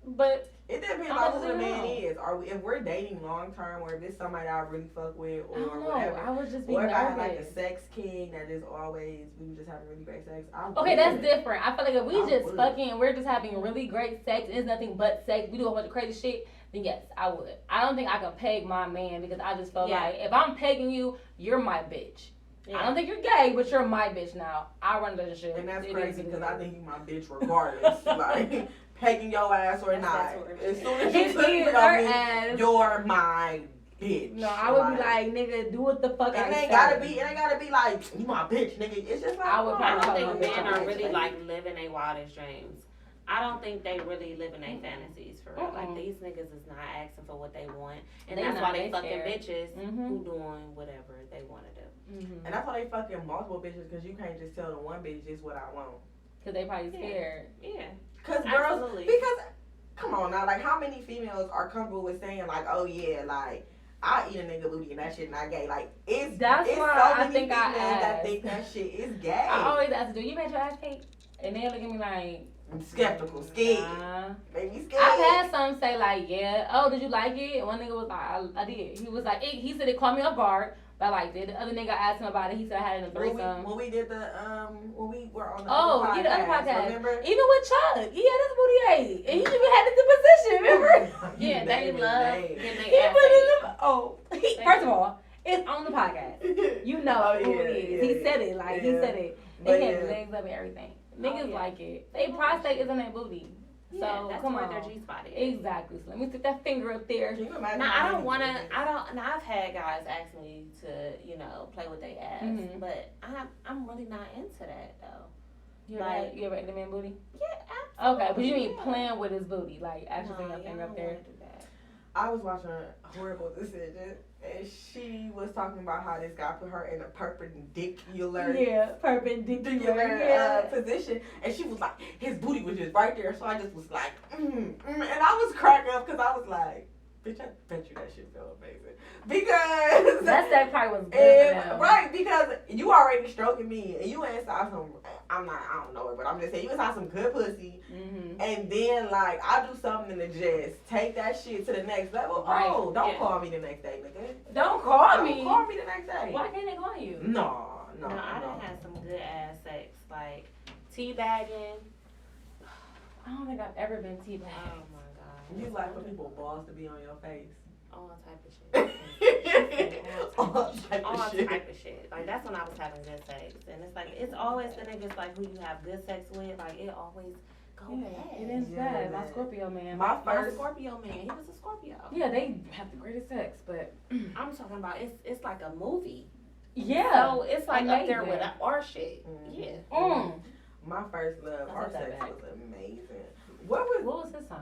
But It depends I'm on gonna who the say man no. is. If we're dating long term, or if it's somebody I really fuck with, or I don't know. whatever. I would just be Or if I had nervous. like a sex king that is always, we were just having really great sex. Okay, that's different. I feel like if we I just would. fucking and we're just having really great sex and it's nothing but sex, we do a whole bunch of crazy shit, then yes, I would. I don't think I can peg my man because I just feel like if I'm pegging you, you're my bitch. Yeah. I don't think you're gay, but you're my bitch now. I run the shit. And that's It crazy is because what I it think you my bitch regardless. Like, pegging your ass or That's not. that sort of As shit. soon as you It put is it her on me, ass. you're my bitch. No, I would be like, nigga, do what the fuck I It ain't say. gotta be like, you my bitch, nigga. It's just like, I would I probably don't think Probably men not. are really like living their wildest dreams. I don't think they really living their fantasies for real. Like these niggas is not asking for what they want, and They that's not, why they they fucking scared. bitches Mhm. who doing whatever they want to do. Mm-hmm. And that's why they fucking multiple bitches, because you can't just tell the one bitch this what I want. Because they probably scared. Yeah, Because girls, absolutely. because, come on now, like how many females are comfortable with saying like, oh yeah, like, I eat a nigga booty and that shit not gay. Like, That's it's why so I many think I females that asked. think that shit is gay. I always ask, do you make your ass cake? And they look at me like, I'm skeptical, scared. nah. Make me scared. I've had some say like, yeah, oh, did you like it? And one nigga was like, I did. He was like, he said it caught me off guard, but I liked it. The other nigga asked him about it. He said I had it in a threesome. When we did the when we were on the Oh, other yeah, the other podcast. remember? Even with Chuck, he had his booty ate, and he even had it in position. Remember? yeah, You they naming love names. getting He their ass put it ate. in the First of all, it's on the podcast. You know Oh, who yeah, it is. yeah, He said it like he yeah. said it. But They had yeah. legs up and everything. Niggas yeah. like it. They prostate is on their booty. Yeah, So that's come where on. their G spot is. Exactly. So let me stick that finger up there. Can you imagine? Now how I don't many want to. bitches- I don't. Now I've had guys ask me to, play with their ass, Mhm. but I'm really not into that though. You Like- ever, you ever ate a man booty? Yeah, absolutely. Okay, but you mean yeah. playing with his booty, like actually No, sticking your yeah, finger I up don't there? wanna do that. I was watching a horrible decision, and she was talking about how this guy put her in a perpendicular. Yeah, perpendicular. Particular Yeah. position, and she was like, his booty was just right there, so I just was like, and I was cracking up because I was like, bitch, I bet you that shit felt amazing, because That sex part was good for and, them. right, because you already stroking me, and you ain't saw some, I don't know it, but I'm just saying, you saw some good pussy, Mm-hmm. and then like, I do something to just take that shit to the next level. Right, Oh, don't yeah. call me the next day, nigga. Don't call me. Don't call me the next day. Why can't they call you? No. No, I done had some good ass sex, like teabagging. I don't think I've ever been Oh teabagged. my god. You like for people balls to be on your face. All type of shit. All type All of shit. type of shit. Like that's when I was having good sex, and it's like it's always the niggas like who you have good sex with. Like it always go bad. It is Yeah, bad. My man. Scorpio man. My My first Scorpio man, he was a Scorpio. Yeah, they have the greatest sex, but I'm talking about it's like a movie. yeah. So it's like up there with Amazing. our shit. Mhm. Yeah. my first love, I our take that sex back. was amazing. What was What was his sign?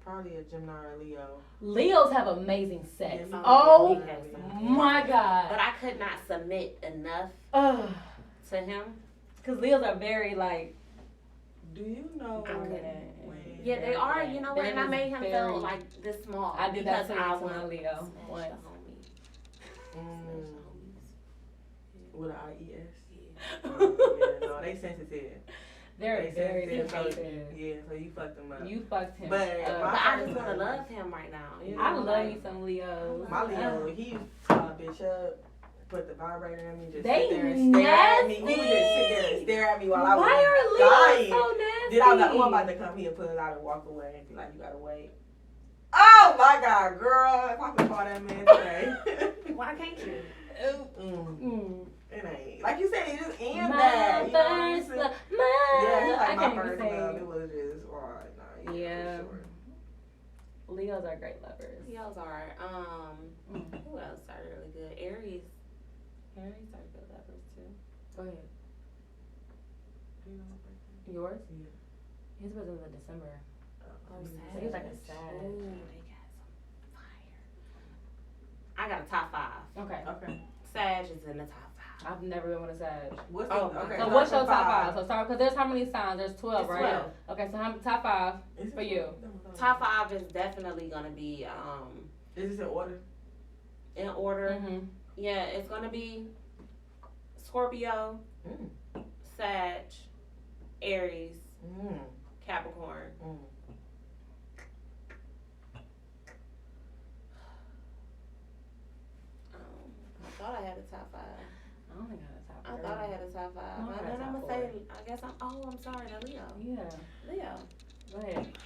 probably a Gemini or Leo. Leos have amazing sex. Yeah, Oh we had some. my But god. I could not submit enough Ugh. to him. Cause Leos are very like. Do you know I couldn't. when? Yeah, they are. You know what? They're And I made him very- feel like this small. I did that because to I my want Leo smash once. the homie. Smash Mm, the homies. with an IES. Yeah. Yeah, no, they sensitive. They're They very sensitive, so sensitive. yeah, so you fucked them up. You fucked him. But up. But I just wanna love him right now. You know? I love like, me some Leos. My Leo, he used to tie a bitch up, put the vibrator in me, just They sit there and stare at me. He would just sit there nasty. and stare at me while I was Why are Leos dying. so nasty? Then I was like, oh, I'm about to come here, pull it out and walk away and be like, you gotta wait. Oh my God, girl! If I could call that man today. Why can't you? It ain't like you said. It just ends My bad. You know what I'm first saying? love. Yeah, it's I like my can't even first say. love. It was just alright. Nah, Yeah. for sure. Leos are great lovers. Leos are. Who else are really good? Aries. Aries are good lovers too. Go ahead. You know what birthday? Yours? Yeah. His was in December. Oh, So he's like a Sag. Ooh, they got some fire. I got a top 5. Okay. Okay. Sag is in the top 5. I've never been with a Sag. What's Oh, the, okay, So top what's your top 5? 5? So start, because there's how many signs? There's 12, It's right? 12. Okay, so top 5 Is for it- you. Top 5 is definitely gonna be Is this in order? in order. Mm-hmm. Yeah, it's gonna be Scorpio, Sag, Aries, Capricorn. I thought I had a top 5. I don't think I had a top I 3. thought I had a top 5. No, I And had then I'm top gonna say, 4. I guess I'm sorry, now Leo. Yeah. Leo. Go ahead.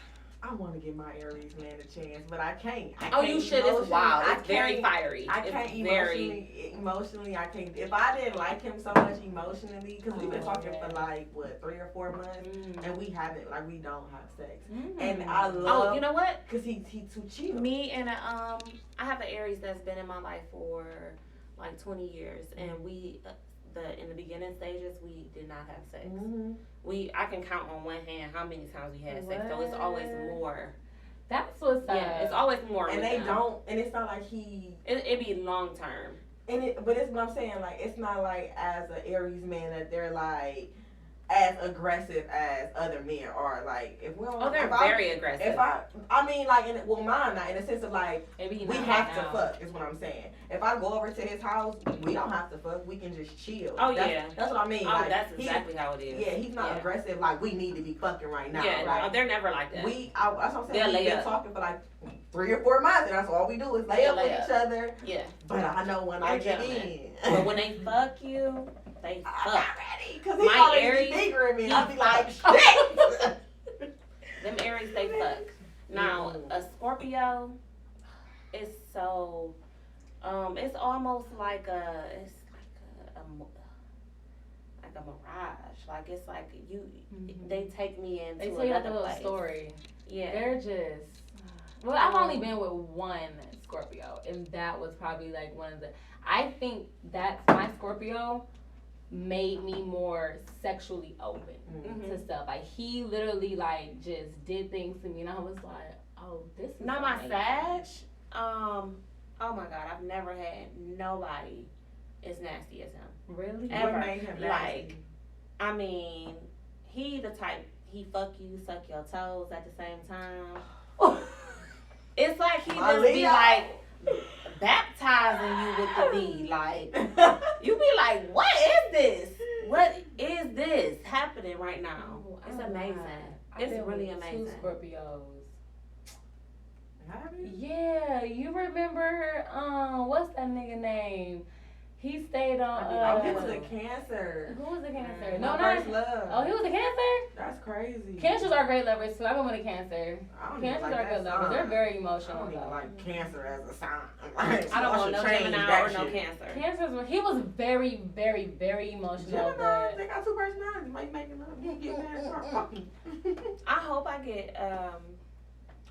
I want to give my Aries man a chance, but I can't. Oh, you should. It's wild. It's very can't- fiery. I It's can't very. emotionally. I can't. If I didn't like him so much emotionally, because we've been Oh, talking yeah. for like what 3 or 4 months, and we haven't we don't have sex. Mm. And I love. Oh, you know what? Cause he too chill. Me and I have an Aries that's been in my life for like 20 years, and we in the beginning stages we did not have sex. Mm-hmm. I can count on one hand how many times we had sex, so it's always more. That's what's up. Yeah, it's always more. And with they them. don't. And it's not like he. It be long term. But it's what I'm saying. Like it's not like as an Aries man that they're like as aggressive as other men are. Like if we don't. Oh, they're if very aggressive. If I mean like mine not in the sense of like Maybe we not have right to now. fuck is what I'm saying. If I go over to his house, we don't have to fuck. We can just chill. Oh, that's, yeah. That's what I mean. Oh, like, that's exactly how it is. Yeah, he's not aggressive. Like we need to be fucking right now. Yeah, like, no, they're never like that. that's what I'm saying. They'll We've lay been up. talking for like 3 or 4 months, and that's all we do is lay up Lay with up. each other. Yeah. But I know when I get gentlemen. in. But when they fuck you, they I'm fuck. not ready. Because he My always Aries, be figuring me. he I'll be like, fuck. shit. Them Aries, they fuck. Now, a Scorpio is so, it's almost like a mirage. Like, it's like they take me into They tell you like a another little place. story. Yeah. They're just. Well, I've only been with one Scorpio, and that was probably like one of the. I think that's my Scorpio made me more sexually open to stuff. Like he literally like just did things to me, and I was like, oh, this is. Now, my amazing. Sag, oh my God, I've never had nobody as nasty as him. Really? Ever. What made him nasty? Like, I mean, he the type, he fuck you, suck your toes at the same time. It's like he My just be Leo. like baptizing you with the D. Like, you be like, what is this? What is this happening right now? Oh, It's I'm amazing. not. It's I've been really with amazing. 2 Scorpios. Have you? Yeah, you remember what's that nigga name? He stayed on He was a Cancer. who was the Cancer? My No, first not love. oh, he was a Cancer? That's crazy. Cancers are great lovers too. I've been with a Cancer. I don't even Cancers like are that good lovers. sign. They're very I emotional don't even though. like Cancer as a sign. Like, I don't y'all want no should change Gemini that or no shit. Cancer. Cancers were he was very, very, very emotional, Gemini, but they got 2 personalities. Might make it up. You get mad and start fucking. I hope I get,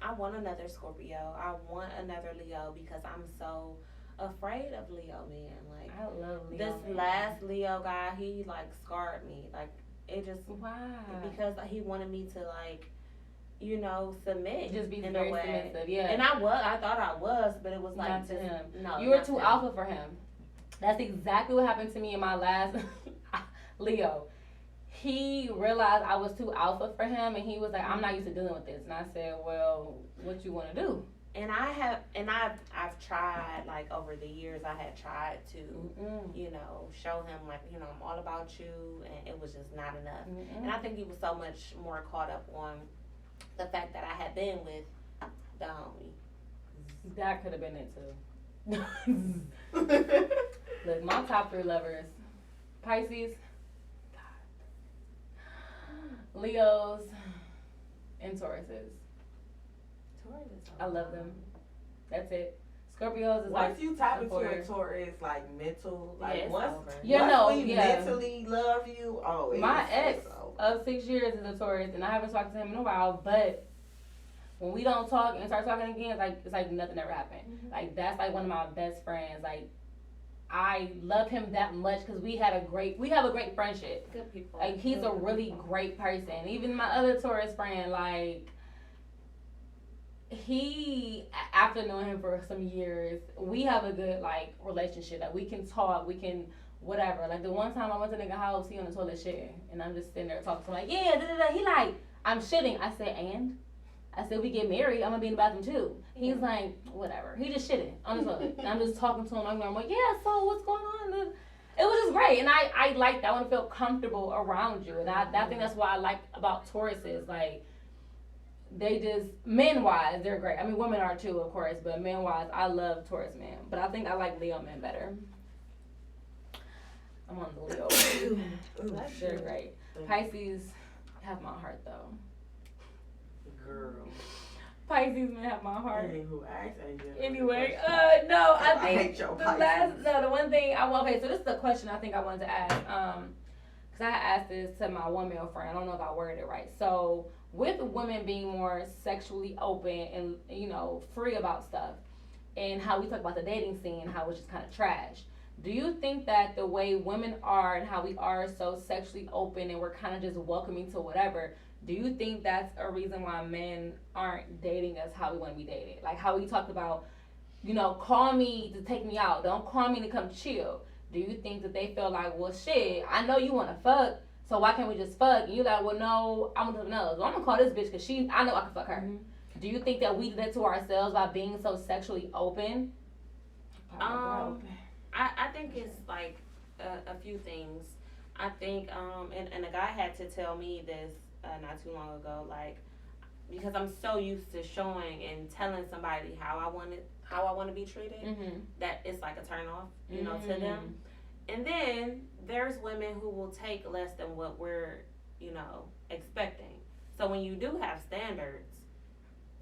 I want another Scorpio. I want another Leo because I'm so afraid of Leo men. Like, I love Leo. this man. last Leo guy, he like scarred me. Like, it just, Why? because he wanted me to like, you know, submit. Just be in very a way. submissive, yeah. And I thought I was, but it was like Not to just, him. no. You were not too to him. alpha for him. That's exactly what happened to me in my last Leo. He realized I was too alpha for him, and he was like, "I'm not used to dealing with this." And I said, "Well, what you want to do?" And I've tried, like, over the years, I had tried to, you know, show him, like, you know, I'm all about you, and it was just not enough. And I think he was so much more caught up on the fact that I had been with the homie. That could have been it too. Look, my top 3 lovers: Pisces, Leos, and Tauruses. Taurus is so I love fun. them. That's it. Scorpios is Once you tap into a Taurus. Taurus, like mental, like it's once, over. once we yeah. mentally love you, My it's ex over. of 6 years is a Taurus, and I haven't talked to him in a while. But when we don't talk and start talking again, it's like nothing ever happened. Mhm. Like that's like one of my best friends. Like I love him that much because we have a great friendship. Good people. Like he's a really great person. Even my other Taurus friend, like he, after knowing him for some years, we have a good like relationship. Like we can talk, we can whatever. Like the one time I went to nigga house, he on the toilet shitting, and I'm just sitting there talking to him like, yeah, da, da, da. He like, I'm shitting. I said, and I said, we get married, I'm gonna be in the bathroom too. He's like, whatever. He just shitting on the toilet, and I'm just talking to him. I'm like, yeah, so what's going on? It was just great, and I like that. I want to feel comfortable around you, and I think that's what I like about Tauruses. Like, they just, men-wise, they're great. I mean, women are too, of course, but men-wise, I love Taurus men. But I think I like Leo men better. I'm on the Leo. They're great. Pisces have my heart, though. Girl. Pisces men have my heart. Who asked AJ? Anyway, no, I think hate your the one thing I want. Okay, so this is the question I think I wanted to ask. Because I asked this to my one male friend. I don't know if I worded it right. So, with women being more sexually open and free about stuff, and how we talk about the dating scene, how it's just kind of trash. Do you think that the way women are and how we are so sexually open and we're kind of just welcoming to whatever? Do you think that's a reason why men aren't dating us how we want to be dated? Like how we talked about, call me to take me out. Don't call me to come chill. Do you think that they feel like, well, shit, I know you want to fuck, so why can't we just fuck? And you're like, well, no, I want to know. So I'm going to call this bitch because I know I can fuck her. Mm-hmm. Do you think that we did that to ourselves by being so sexually open? I think it's like a few things. I think, and a guy had to tell me this not too long ago, like, because I'm so used to showing and telling somebody how I want to be treated, mm-hmm. that it's like a turn off, mm-hmm. to them. And then there's women who will take less than what we're, expecting. So when you do have standards,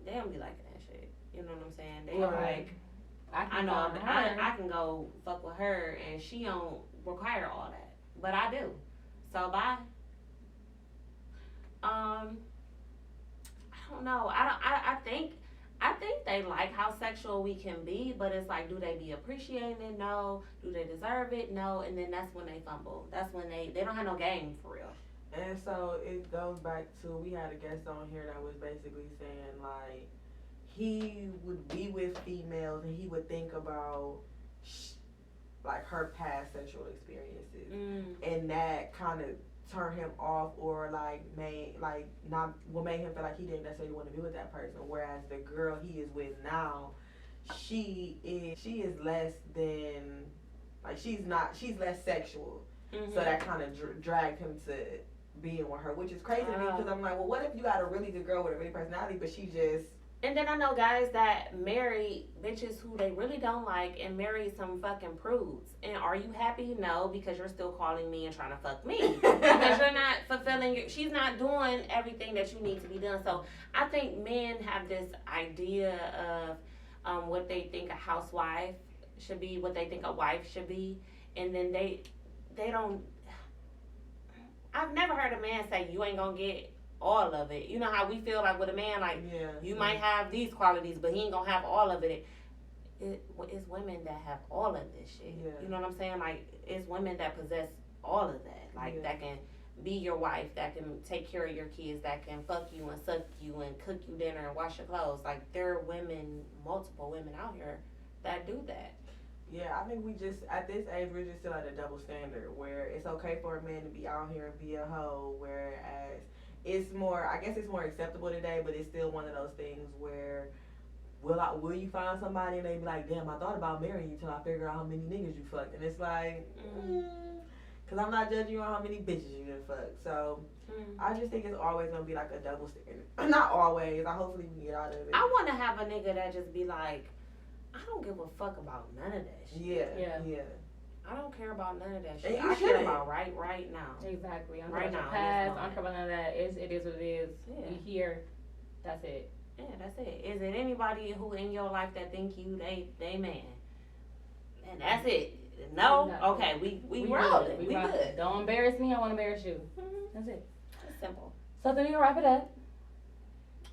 they don't be liking that shit. You know what I'm saying? They like, I know I can go fuck with her and she don't require all that, but I do. So bye. I don't know. I think they like how sexual we can be, but it's like, do they be appreciating it? No. Do they deserve it? No. And then that's when they fumble. That's when they don't have no game for real. And so it goes back to, we had a guest on here that was basically saying like, he would be with females and he would think about like her past sexual experiences, and that kind of turned him off, or made him feel like he didn't necessarily want to be with that person. Whereas the girl he is with now, she is less than, like, she's less sexual, so that kind of dragged him to being with her, which is crazy to me, because I'm like, well, what if you got a really good girl with a really personality, but she just. And then I know guys that marry bitches who they really don't like and marry some fucking prudes. And are you happy? No, because you're still calling me and trying to fuck me. Because you're not fulfilling she's not doing everything that you need to be done. So I think men have this idea of what they think a housewife should be, what they think a wife should be. And then they don't. I've never heard a man say, you ain't gonna get all of it. You know how we feel like with a man, like, you might have these qualities, but he ain't gonna have all of it. It's women that have all of this shit. You know what I'm saying? Like, it's women that possess all of that. Like, that can be your wife, that can take care of your kids, that can fuck you and suck you and cook you dinner and wash your clothes. Like, there are women, multiple women out here that do that. Yeah, I think we just, at this age, we're just still at a double standard where it's okay for a man to be out here and be a hoe, whereas it's more, I guess it's more acceptable today, but it's still one of those things where will you find somebody and they be like, damn, I thought about marrying you till I figure out how many niggas you fucked. And it's like, because I'm not judging you on how many bitches you done fucked. So I just think it's always going to be like a double standard. Not always. Hopefully we can get out of it. I want to have a nigga that just be like, I don't give a fuck about none of that shit. Yeah. I don't care about none of that shit. I care about right now. Exactly. I don't right care about now. past. I don't care about none of that. It is what it is. Yeah. We here. That's it. Yeah, that's it. Is it anybody who in your life that think you they man? And that's it. No? Okay, we rolling. We good. Don't embarrass me, I won't embarrass you. That's it. It's simple. So then we wrap it up.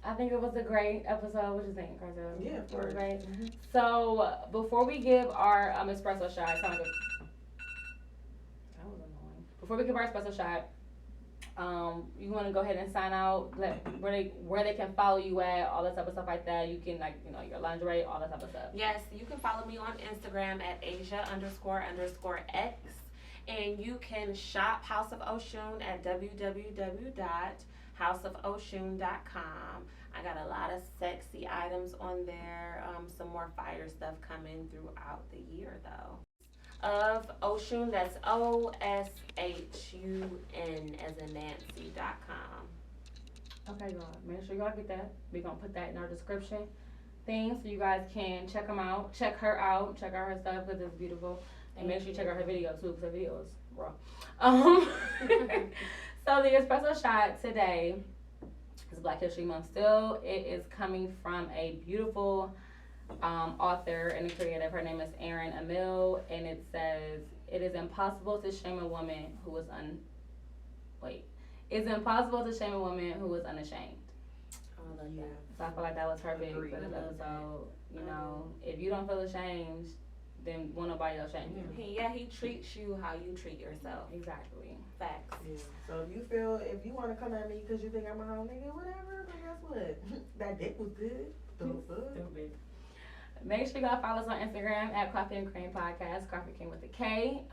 I think it was a great episode. What you think, Cartel? Yeah, of course. Right. So before we give our espresso shot, that was annoying. Before we give our espresso shot, you want to go ahead and sign out, where they can follow you at, all that type of stuff like that. You can your lingerie, all that type of stuff. Yes, you can follow me on Instagram at Asia__X, and you can shop House of Oshun at www.houseofoshun.com. I got a lot of sexy items on there. Some more fire stuff coming throughout the year though. Of Oshun, that's OSHUN as in Nancy.com. Okay, y'all. Make sure y'all get that. We're gonna put that in our description thing so you guys can check them out. Check her out. Check out her stuff because it's beautiful. And make sure you check out her video too because her video is raw. So the espresso shot today is Black History Month still. It is coming from a beautiful author and a creative. Her name is Erin Emil, and it says, "It is impossible to shame a woman who is It's impossible to shame a woman who is unashamed." Oh, yeah. So I feel like that was her big Agreed. for the episode. You know, if you don't feel ashamed, then won't nobody else shame you. He treats you how you treat yourself. Exactly. Facts. Yeah. So if you want to come at me because you think I'm a hoe nigga, whatever, but guess what? That dick was good. Stupid. Make sure y'all follow us on Instagram at Coffee and Cream Podcast, Coffee King with a K.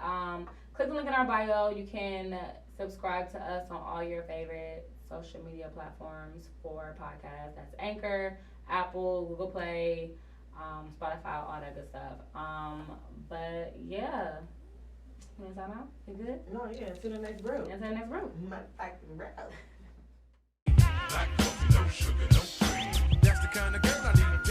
Click the link in our bio. You can subscribe to us on all your favorite social media platforms for podcasts. That's Anchor, Apple, Google Play, Spotify, all that good stuff. But yeah. You want to sign out? You good? No, yeah, until the next brew. Until the next brew. Motherfucking brew. Black coffee, no sugar, no cream. That's the kind of girl I need.